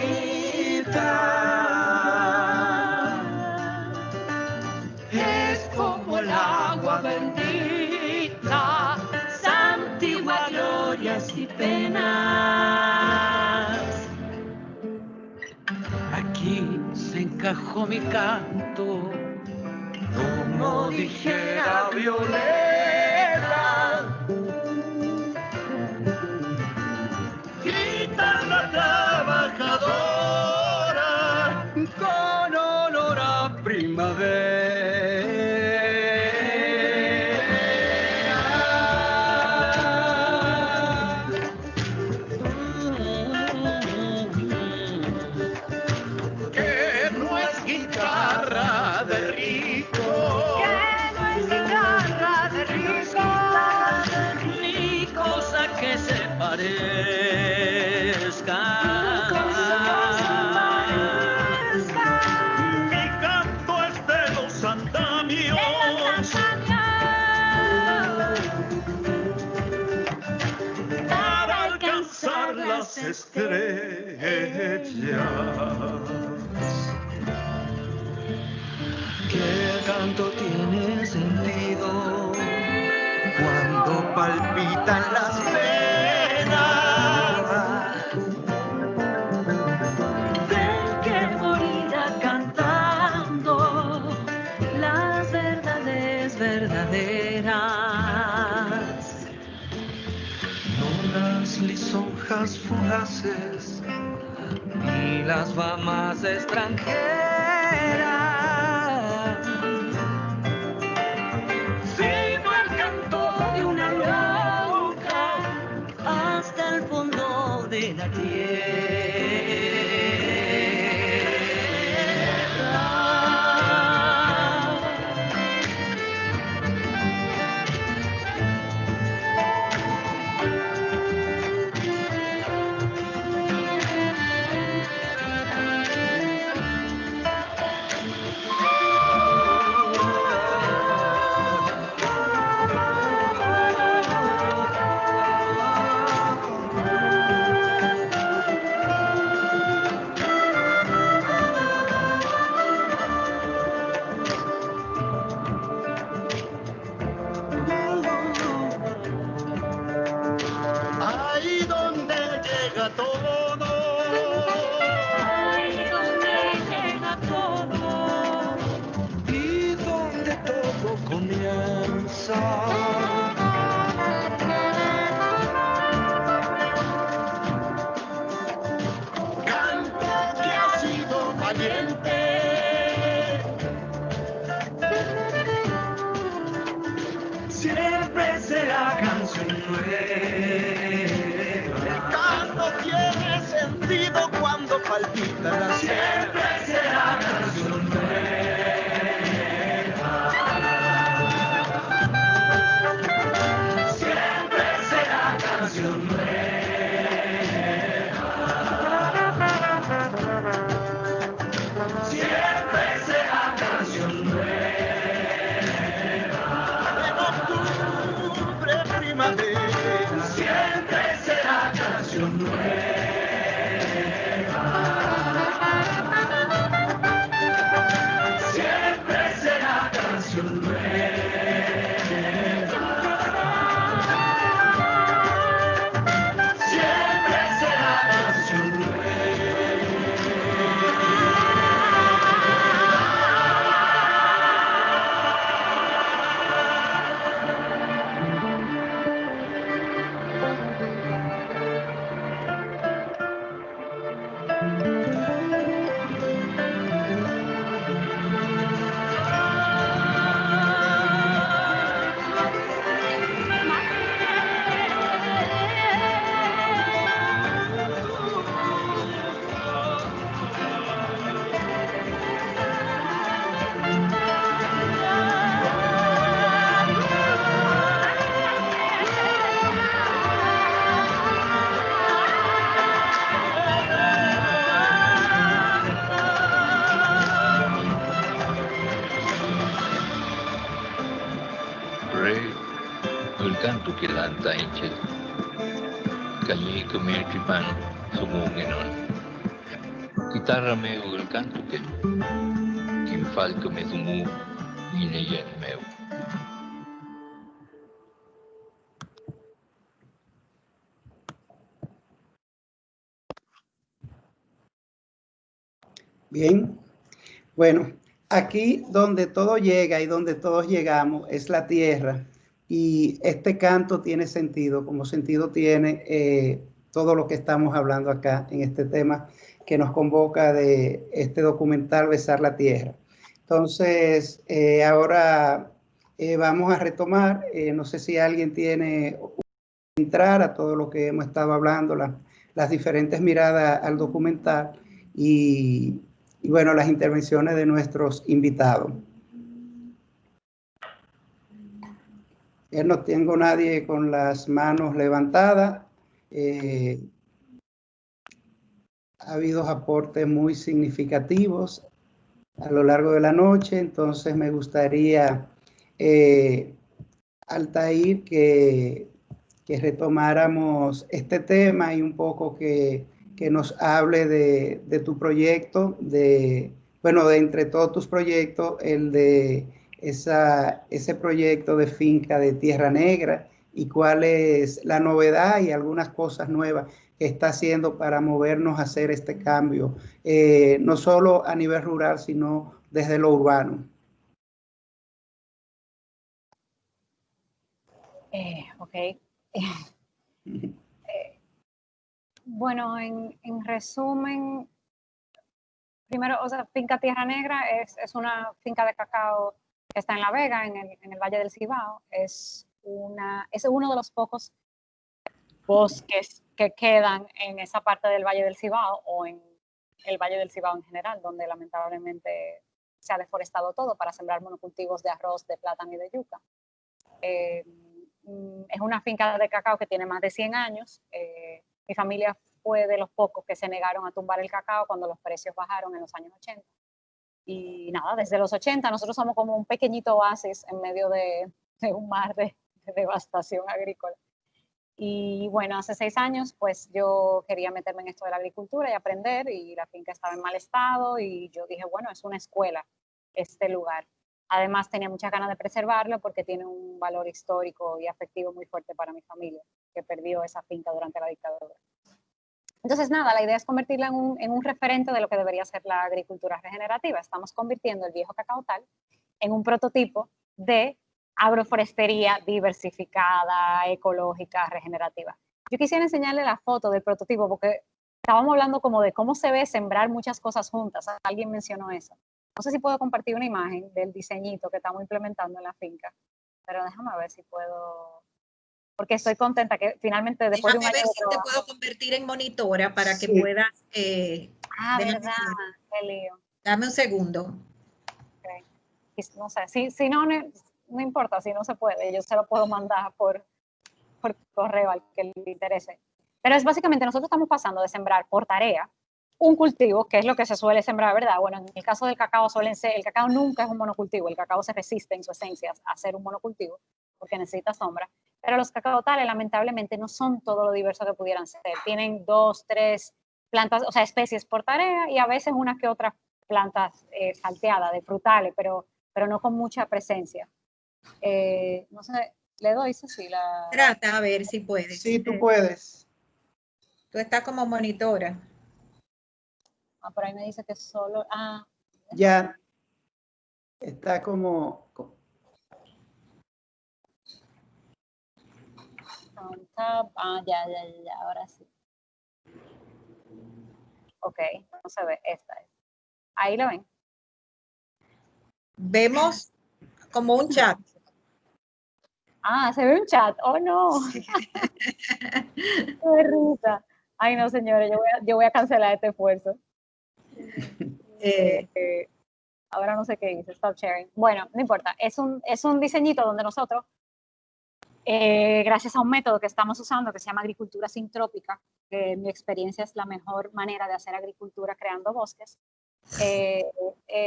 Es como el agua bendita, santigua glorias y penas. Aquí se encajó mi canto, como dijera Violeta. Guitarra trabajadora, con olor a primavera. Que no es guitarra de rico, Que no es guitarra de rico, ni cosa que se parezca. Mi canto es de los andamios, para alcanzar las estrellas. Que el canto tiene sentido cuando palpitan las venas del que morirá cantando las verdades verdaderas. no las lisonjas fugaces ni las famas extranjeras, Sino el canto de una loca hasta el fondo de la tierra. llega todo. Ahí donde llega todo. Y donde todo comienza. Canto que ha sido valiente. Siempre será canción nueva. El canto tiene sentido cuando palpita la siempre será canción nueva. Siempre será canción nueva. Siempre será canción nueva. En octubre, primavera, siempre será canción nueva. Siempre será canción nueva. Siempre será canción nueva. El canto que lanta inche kanye kemercipan sumungin Gitarra meu el canto que falca me sumu ineyen meu. Bien, bueno, aquí donde todo llega y donde todos llegamos es la tierra, y este canto tiene sentido, como sentido tiene todo lo que estamos hablando acá en este tema que nos convoca de este documental Besar la Tierra. Entonces, ahora vamos a retomar, no sé si alguien tiene entrar a todo lo que hemos estado hablando, las diferentes miradas al documental y bueno, las intervenciones de nuestros invitados. No tengo nadie con las manos levantadas. Ha habido aportes muy significativos a lo largo de la noche, entonces me gustaría, Altair, que retomáramos este tema y un poco que nos hable de tu proyecto, bueno, de entre todos tus proyectos, el de ese proyecto de finca de Tierra Negra y cuál es la novedad y algunas cosas nuevas que está haciendo para movernos a hacer este cambio, no solo a nivel rural, sino desde lo urbano. Ok. Bueno, en resumen, primero, o sea, Finca Tierra Negra es una finca de cacao que está en La Vega, en el Valle del Cibao. Es uno de los pocos bosques que quedan en esa parte del Valle del Cibao o en el Valle del Cibao en general, donde lamentablemente se ha deforestado todo para sembrar monocultivos de arroz, de plátano y de yuca. Es una finca de cacao que tiene más de 100 años. Mi familia fue de los pocos que se negaron a tumbar el cacao cuando los precios bajaron en los años 80. Y nada, desde los 80 nosotros somos como un pequeñito oasis en medio de un mar de devastación agrícola. Y bueno, hace 6 años pues yo quería meterme en esto de la agricultura y aprender, y la finca estaba en mal estado y yo dije, bueno, es una escuela este lugar. Además tenía muchas ganas de preservarlo porque tiene un valor histórico y afectivo muy fuerte para mi familia, que perdió esa finca durante la dictadura. Entonces, nada, la idea es convertirla en un referente de lo que debería ser la agricultura regenerativa. Estamos convirtiendo el viejo cacao tal en un prototipo de agroforestería diversificada, ecológica, regenerativa. Yo quisiera enseñarle la foto del prototipo porque estábamos hablando como de cómo se ve sembrar muchas cosas juntas. Alguien mencionó eso. No sé si puedo compartir una imagen del diseñito que estamos implementando en la finca, pero déjame ver si puedo, porque estoy contenta que finalmente después Déjame de un año ver de si te trabajo, puedo convertir en monitora para que Sí. puedas... verdad, qué lío. Dame un segundo. Okay. No sé, si no, no importa, si no se puede, yo se lo puedo mandar por correo al que le interese. Pero es básicamente, nosotros estamos pasando de sembrar por tarea un cultivo, que es lo que se suele sembrar, ¿verdad? Bueno, en el caso del cacao el cacao nunca es un monocultivo, el cacao se resiste en su esencia a ser un monocultivo, porque necesita sombra, pero los cacaotales lamentablemente no son todo lo diverso que pudieran ser, tienen 2, 3 plantas, o sea, especies por tarea y a veces una que otra plantas salteadas de frutales, pero no con mucha presencia. No sé, le doy, Cecilia. Trata a ver si puedes. Sí, tú puedes. Tú estás como monitora. Por ahí me dice que solo... Ya está como... ya, ahora sí. Ok, no se ve, esta es. Ahí lo ven. Vemos como un chat. Se ve un chat. Oh, no. Sí. Qué risa. Ay, no, señores, yo voy a cancelar este esfuerzo. Ahora no sé qué dice, stop sharing. Bueno, no importa. Es un diseñito donde nosotros, gracias a un método que estamos usando que se llama agricultura sintrópica, que en mi experiencia es la mejor manera de hacer agricultura creando bosques,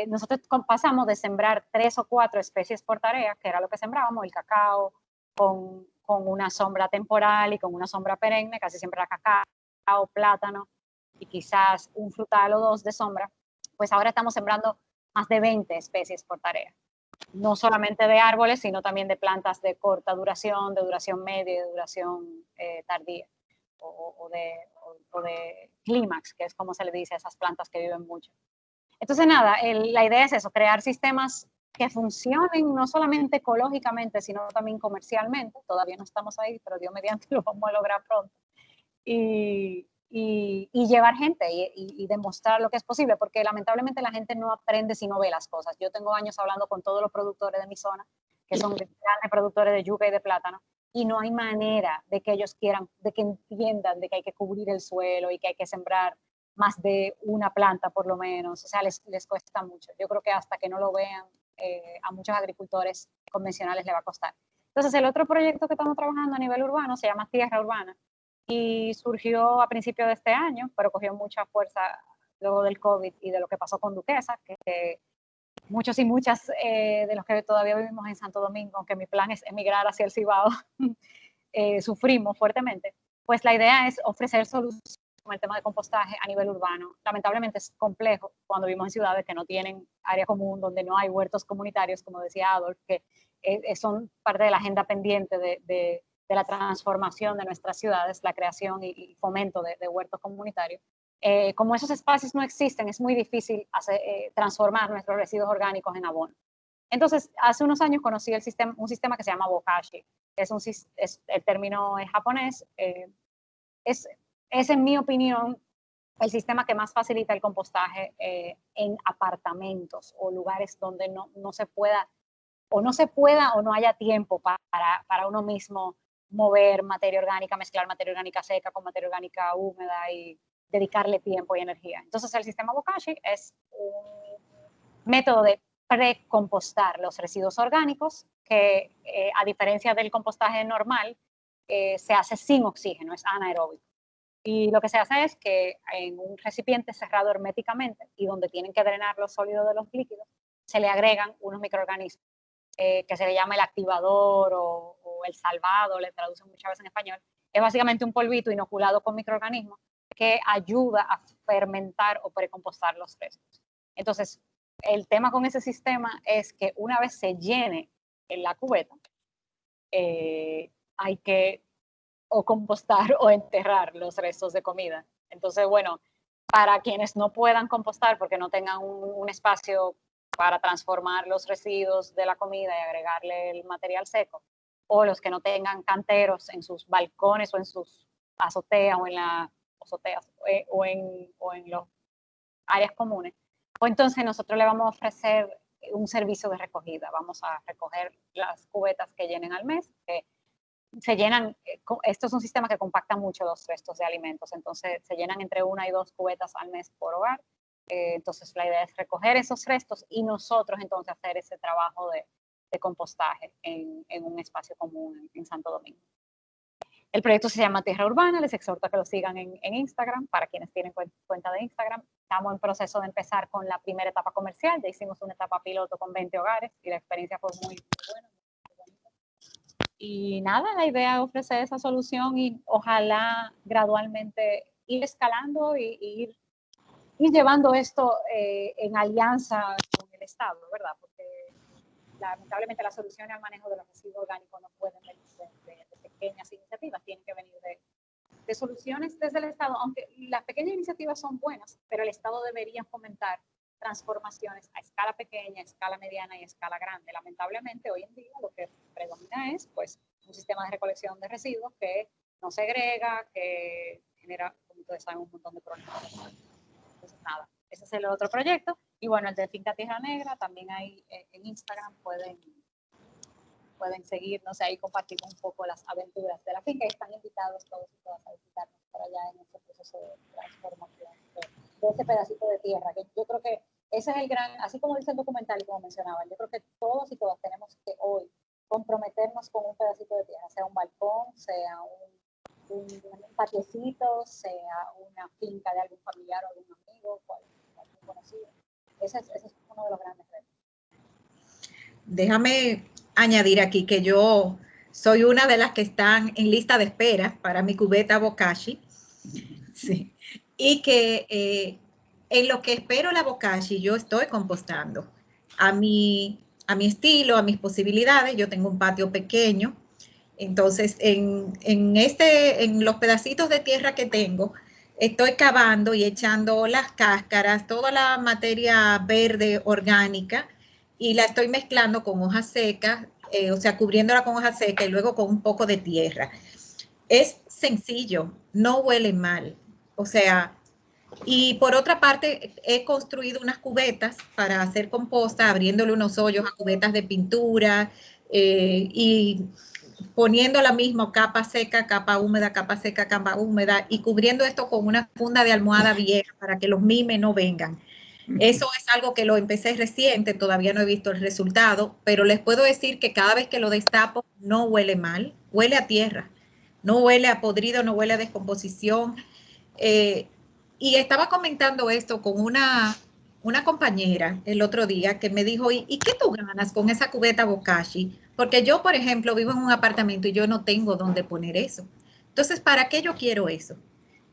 nosotros pasamos de sembrar 3 o 4 especies por tarea, que era lo que sembrábamos, el cacao, con una sombra temporal y con una sombra perenne, casi siempre era cacao, plátano y quizás un frutal o 2 de sombra, pues ahora estamos sembrando más de 20 especies por tarea. No solamente de árboles, sino también de plantas de corta duración, de duración media y de duración tardía, o de clímax, que es como se le dice a esas plantas que viven mucho. Entonces, nada, la idea es eso, crear sistemas que funcionen no solamente ecológicamente, sino también comercialmente. Todavía no estamos ahí, pero Dios mediante lo vamos a lograr pronto. Y llevar gente y demostrar lo que es posible, porque lamentablemente la gente no aprende si no ve las cosas. Yo tengo años hablando con todos los productores de mi zona, que son grandes productores de yuca y de plátano, y no hay manera de que ellos quieran, de que entiendan de que hay que cubrir el suelo y que hay que sembrar más de una planta por lo menos. O sea, les cuesta mucho. Yo creo que hasta que no lo vean, a muchos agricultores convencionales le va a costar. Entonces, el otro proyecto que estamos trabajando a nivel urbano se llama Tierra Urbana, y surgió a principios de este año, pero cogió mucha fuerza luego del COVID y de lo que pasó con Duquesa, que muchos y muchas de los que todavía vivimos en Santo Domingo, aunque mi plan es emigrar hacia el Cibao, sufrimos fuertemente. Pues la idea es ofrecer soluciones con el tema de compostaje a nivel urbano. Lamentablemente es complejo cuando vivimos en ciudades que no tienen área común, donde no hay huertos comunitarios, como decía Adolf, que son parte de la agenda pendiente de la transformación de nuestras ciudades, la creación y fomento de huertos comunitarios. Como esos espacios no existen, es muy difícil transformar nuestros residuos orgánicos en abono. Entonces, hace unos años conocí un sistema que se llama Bokashi. El término es japonés. Es, en mi opinión, el sistema que más facilita el compostaje en apartamentos o lugares donde no se pueda o no haya tiempo para uno mismo mover materia orgánica, mezclar materia orgánica seca con materia orgánica húmeda y dedicarle tiempo y energía. Entonces, el sistema Bokashi es un método de precompostar los residuos orgánicos que, a diferencia del compostaje normal, se hace sin oxígeno, es anaeróbico. Y lo que se hace es que en un recipiente cerrado herméticamente y donde tienen que drenar los sólidos de los líquidos, se le agregan unos microorganismos que se le llama el activador o el salvado, le traducen muchas veces en español. Es básicamente un polvito inoculado con microorganismos que ayuda a fermentar o precompostar los restos. Entonces, el tema con ese sistema es que una vez se llene en la cubeta, hay que o compostar o enterrar los restos de comida. Entonces, bueno, para quienes no puedan compostar porque no tengan un espacio para transformar los residuos de la comida y agregarle el material seco, o los que no tengan canteros en sus balcones o en sus azoteas o en las azoteas o en las áreas comunes, pues entonces nosotros le vamos a ofrecer un servicio de recogida. Vamos a recoger las cubetas que llenen al mes, que se llenan, esto es un sistema que compacta mucho los restos de alimentos, entonces se llenan entre 1 y 2 cubetas al mes por hogar. Entonces la idea es recoger esos restos y nosotros entonces hacer ese trabajo de compostaje en un espacio común en Santo Domingo. El proyecto se llama Tierra Urbana, les exhorto a que lo sigan en Instagram, para quienes tienen cuenta de Instagram. Estamos en proceso de empezar con la primera etapa comercial, ya hicimos una etapa piloto con 20 hogares y la experiencia fue muy buena. Y nada, la idea es ofrecer esa solución y ojalá gradualmente ir escalando y ir llevando esto en alianza con el Estado, ¿verdad? Porque lamentablemente las soluciones al manejo de los residuos orgánicos no pueden venir de pequeñas iniciativas, tienen que venir de soluciones desde el Estado, aunque las pequeñas iniciativas son buenas, pero el Estado debería fomentar transformaciones a escala pequeña, a escala mediana y a escala grande. Lamentablemente hoy en día lo que predomina es pues un sistema de recolección de residuos que no segrega, que genera, como ustedes saben, un montón de problemas. Entonces nada, ese es el otro proyecto. Y bueno, el de Finca Tierra Negra, también hay en Instagram, pueden seguirnos, ahí compartimos un poco las aventuras de la finca y están invitados todos y todas a visitarnos por allá en este proceso de transformación de ese pedacito de tierra, que yo creo que ese es el gran, así como dice el documental y como mencionaban, yo creo que todos y todas tenemos que hoy comprometernos con un pedacito de tierra, sea un balcón, sea un patiecito, sea una finca de algún familiar o algún amigo, algún conocido. Ese es uno de los grandes retos. Déjame añadir aquí que yo soy una de las que están en lista de espera para mi cubeta Bokashi. Sí. Y que en lo que espero la Bokashi, yo estoy compostando a mi estilo, a mis posibilidades. Yo tengo un patio pequeño, entonces en los pedacitos de tierra que tengo, estoy cavando y echando las cáscaras, toda la materia verde orgánica, y la estoy mezclando con hojas secas, o sea, cubriéndola con hojas secas y luego con un poco de tierra. Es sencillo, no huele mal. O sea, y por otra parte, he construido unas cubetas para hacer composta, abriéndole unos hoyos a cubetas de pintura y poniendo la misma capa seca, capa húmeda, capa seca, capa húmeda, y cubriendo esto con una funda de almohada vieja para que los mimes no vengan. Eso es algo que lo empecé reciente, todavía no he visto el resultado, pero les puedo decir que cada vez que lo destapo no huele mal, huele a tierra, no huele a podrido, no huele a descomposición. Y estaba comentando esto con una compañera el otro día que me dijo, ¿y qué tú ganas con esa cubeta Bokashi? Porque yo, por ejemplo, vivo en un apartamento y yo no tengo dónde poner eso. Entonces, ¿para qué yo quiero eso?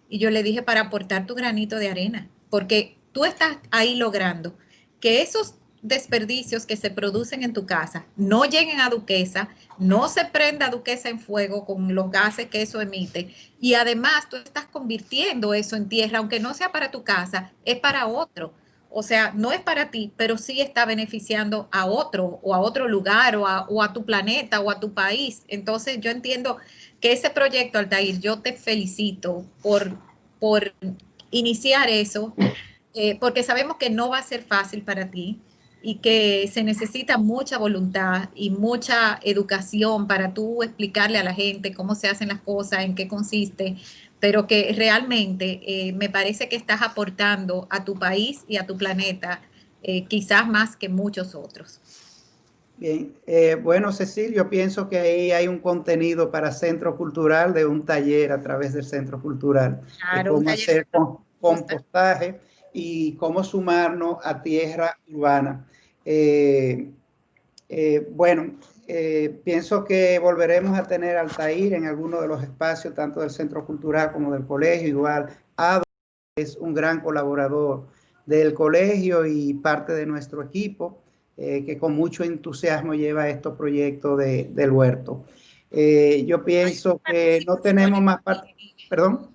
Y yo le dije, para aportar tu granito de arena, porque tú estás ahí logrando que esos desperdicios que se producen en tu casa no lleguen a Duquesa, no se prenda Duquesa en fuego con los gases que eso emite, y además tú estás convirtiendo eso en tierra, aunque no sea para tu casa, es para otro. O sea, no es para ti, pero sí está beneficiando a otro o a otro lugar o a tu planeta o a tu país. Entonces yo entiendo que ese proyecto, Altair, yo te felicito por iniciar eso, porque sabemos que no va a ser fácil para ti y que se necesita mucha voluntad y mucha educación para tú explicarle a la gente cómo se hacen las cosas, en qué consiste, pero que realmente me parece que estás aportando a tu país y a tu planeta, quizás más que muchos otros. Bien, bueno, Cecil, yo pienso que ahí hay un contenido para Centro Cultural de un taller a través del Centro Cultural, Claro, de cómo hacer compostaje y cómo sumarnos a tierra urbana. Bueno, pienso que volveremos a tener a Altair en alguno de los espacios, tanto del Centro Cultural como del colegio. Igual, Ado es un gran colaborador del colegio y parte de nuestro equipo, que con mucho entusiasmo lleva estos proyectos del huerto. Yo pienso que no tenemos más parte. ¿Perdón?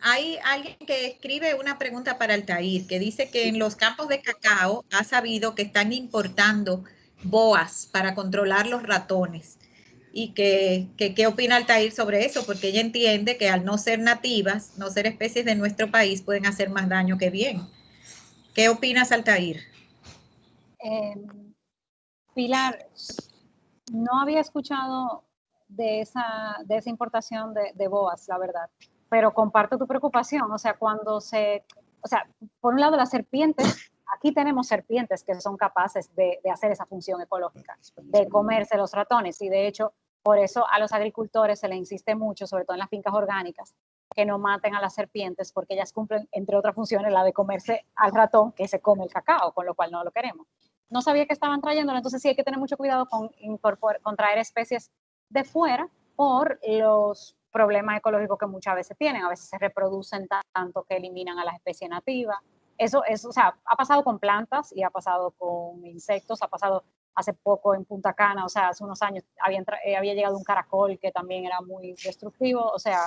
Hay alguien que escribe una pregunta para Altair, que dice que en los campos de cacao ha sabido que están importando boas para controlar los ratones. Y ¿qué opina Altair sobre eso? Porque ella entiende que al no ser nativas, no ser especies de nuestro país, pueden hacer más daño que bien. ¿Qué opinas, Altair? Pilar, no había escuchado de esa importación de boas, la verdad, pero comparto tu preocupación. O sea, por un lado las serpientes, aquí tenemos serpientes que son capaces de hacer esa función ecológica, de comerse los ratones, y de hecho, por eso a los agricultores se les insiste mucho, sobre todo en las fincas orgánicas, que no maten a las serpientes, porque ellas cumplen, entre otras funciones, la de comerse al ratón que se come el cacao, con lo cual no lo queremos. No sabía que estaban trayéndolo, entonces sí hay que tener mucho cuidado con traer especies de fuera por los problemas ecológicos que muchas veces tienen. A veces se reproducen tanto que eliminan a las especies nativas. Eso, o sea, ha pasado con plantas y ha pasado con insectos, ha pasado hace poco en Punta Cana, o sea, hace unos años había llegado un caracol que también era muy destructivo. O sea,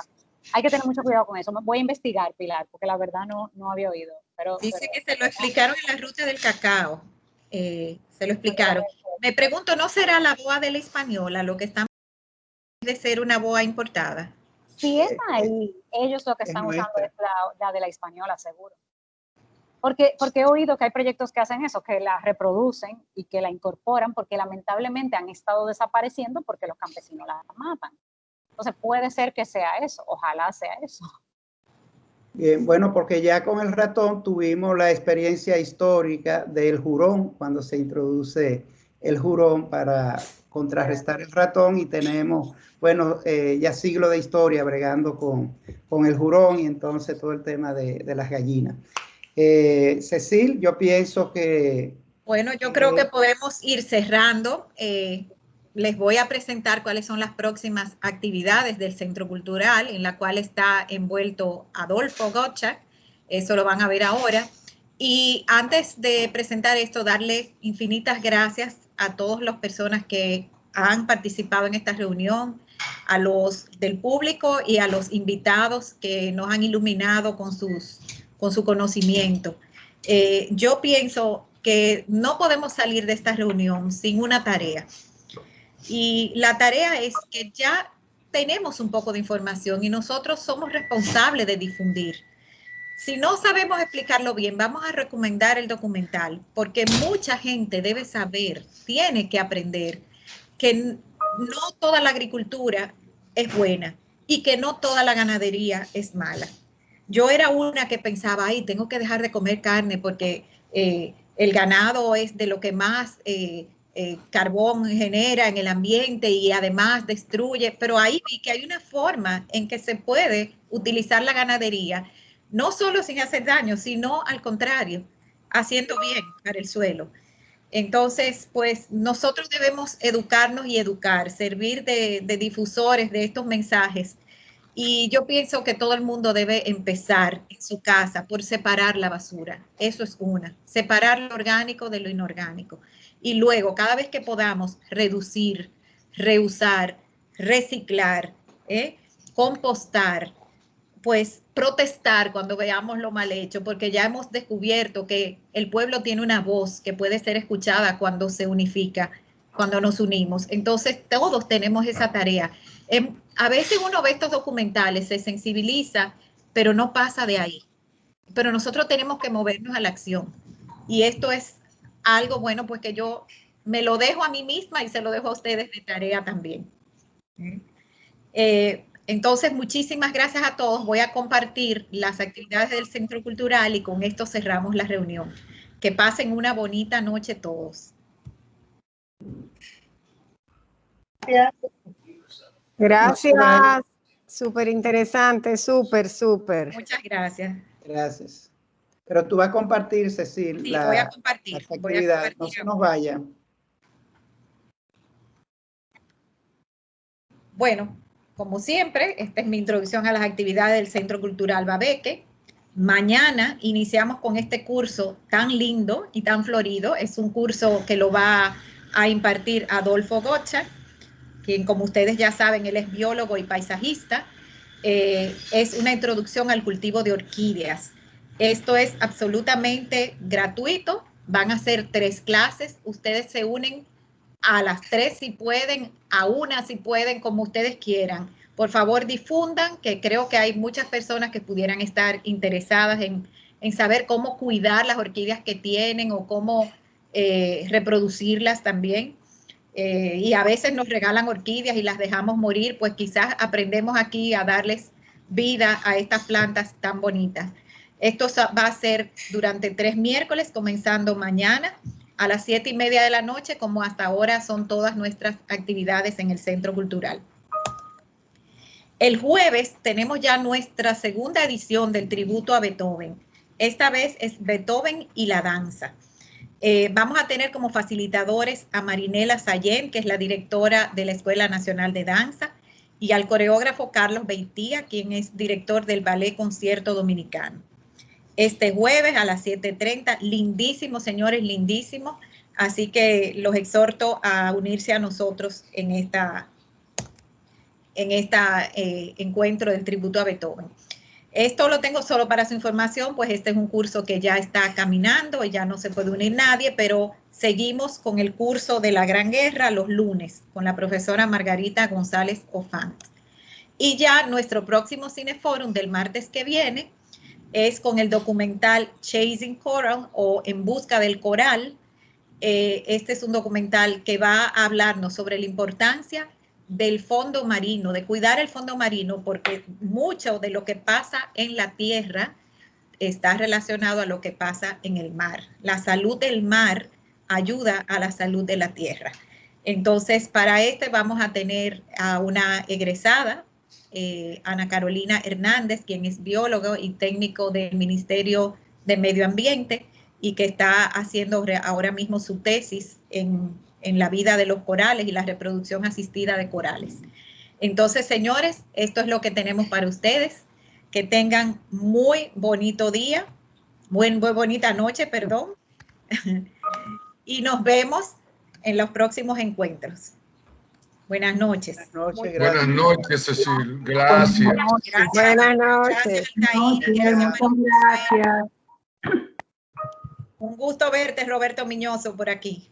hay que tener mucho cuidado con eso. Voy a investigar, Pilar, porque la verdad no había oído. Dice que se lo explicaron en la ruta del cacao. Se lo explicaron. Me pregunto, ¿no será la boa de la española lo que están de ser una boa importada? Si es ahí, ellos lo que están usando es la de la española, seguro. Porque he oído que hay proyectos que hacen eso, que la reproducen y que la incorporan, porque lamentablemente han estado desapareciendo porque los campesinos la matan. Entonces puede ser que sea eso, ojalá sea eso. Bien, bueno, porque ya con el ratón tuvimos la experiencia histórica del jurón, cuando se introduce el jurón para contrarrestar el ratón, y tenemos, bueno, ya siglos de historia bregando con el jurón, y entonces todo el tema de las gallinas. Cecil, yo pienso que... Bueno, yo creo que podemos ir cerrando. Les voy a presentar cuáles son las próximas actividades del Centro Cultural, en la cual está envuelto Adolfo Gottschalk. Eso lo van a ver ahora. Y antes de presentar esto, darle infinitas gracias a todas las personas que han participado en esta reunión, a los del público y a los invitados que nos han iluminado con su conocimiento. Yo pienso que no podemos salir de esta reunión sin una tarea. Y la tarea es que ya tenemos un poco de información y nosotros somos responsables de difundir. Si no sabemos explicarlo bien, vamos a recomendar el documental, porque mucha gente debe saber, tiene que aprender que no toda la agricultura es buena y que no toda la ganadería es mala. Yo era una que pensaba, ay, tengo que dejar de comer carne porque el ganado es de lo que más carbón genera en el ambiente y además destruye, pero ahí vi que hay una forma en que se puede utilizar la ganadería, no solo sin hacer daño, sino al contrario, haciendo bien para el suelo. Entonces, pues nosotros debemos educarnos y educar, servir de difusores de estos mensajes. Y yo pienso que todo el mundo debe empezar en su casa por separar la basura. Eso es separar lo orgánico de lo inorgánico. Y luego, cada vez que podamos, reducir, reusar, reciclar, compostar, pues protestar cuando veamos lo mal hecho, porque ya hemos descubierto que el pueblo tiene una voz que puede ser escuchada cuando se unifica, cuando nos unimos. Entonces, todos tenemos esa tarea. A veces uno ve estos documentales, se sensibiliza, pero no pasa de ahí. Pero nosotros tenemos que movernos a la acción. Y esto es algo bueno, pues que yo me lo dejo a mí misma y se lo dejo a ustedes de tarea también. Entonces, muchísimas gracias a todos. Voy a compartir las actividades del Centro Cultural y con esto cerramos la reunión. Que pasen una bonita noche todos. Gracias. Súper interesante, súper. Muchas gracias. Gracias. Pero tú vas a compartir, Cecil, sí, voy a compartir. las actividades. No se nos vayan. Bueno, como siempre, esta es mi introducción a las actividades del Centro Cultural Babeque. Mañana iniciamos con este curso tan lindo y tan florido. Es un curso que lo va a impartir Adolfo Gottschalk, quien, como ustedes ya saben, él es biólogo y paisajista. es una introducción al cultivo de orquídeas. Esto es absolutamente gratuito. Van a ser 3 clases. Ustedes se unen a las 3 si pueden, a una si pueden, como ustedes quieran. Por favor, difundan, que creo que hay muchas personas que pudieran estar interesadas en saber cómo cuidar las orquídeas que tienen o cómo reproducirlas también. Y a veces nos regalan orquídeas y las dejamos morir, pues quizás aprendemos aquí a darles vida a estas plantas tan bonitas. Esto va a ser durante 3 miércoles, comenzando mañana a las 7:30 de la noche, como hasta ahora son todas nuestras actividades en el Centro Cultural. El jueves tenemos ya nuestra segunda edición del tributo a Beethoven. Esta vez es Beethoven y la danza. Vamos a tener como facilitadores a Marinela Sayén, que es la directora de la Escuela Nacional de Danza, y al coreógrafo Carlos Beitía, quien es director del Ballet Concierto Dominicano. Este jueves a las 7:30, lindísimo, señores, lindísimo. Así que los exhorto a unirse a nosotros en esta encuentro del tributo a Beethoven. Esto lo tengo solo para su información, pues este es un curso que ya está caminando y ya no se puede unir nadie, pero seguimos con el curso de la Gran Guerra los lunes con la profesora Margarita González Ofant. Y ya nuestro próximo Cineforum del martes que viene es con el documental Chasing Coral o En Busca del Coral. Este es un documental que va a hablarnos sobre la importancia del fondo marino, de cuidar el fondo marino, porque mucho de lo que pasa en la tierra está relacionado a lo que pasa en el mar. La salud del mar ayuda a la salud de la tierra. Entonces, para vamos a tener a una egresada, Ana Carolina Hernández, quien es biólogo y técnico del Ministerio de Medio Ambiente y que está haciendo ahora mismo su tesis en la vida de los corales y la reproducción asistida de corales. Entonces, señores, esto es lo que tenemos para ustedes. Que tengan muy bonito día, muy bonita noche, perdón. Y nos vemos en los próximos encuentros. Buenas noches. Buenas noches, Cecil. Gracias. Buenas noches. Gracias. Un gusto verte, Roberto Miñoso, por aquí.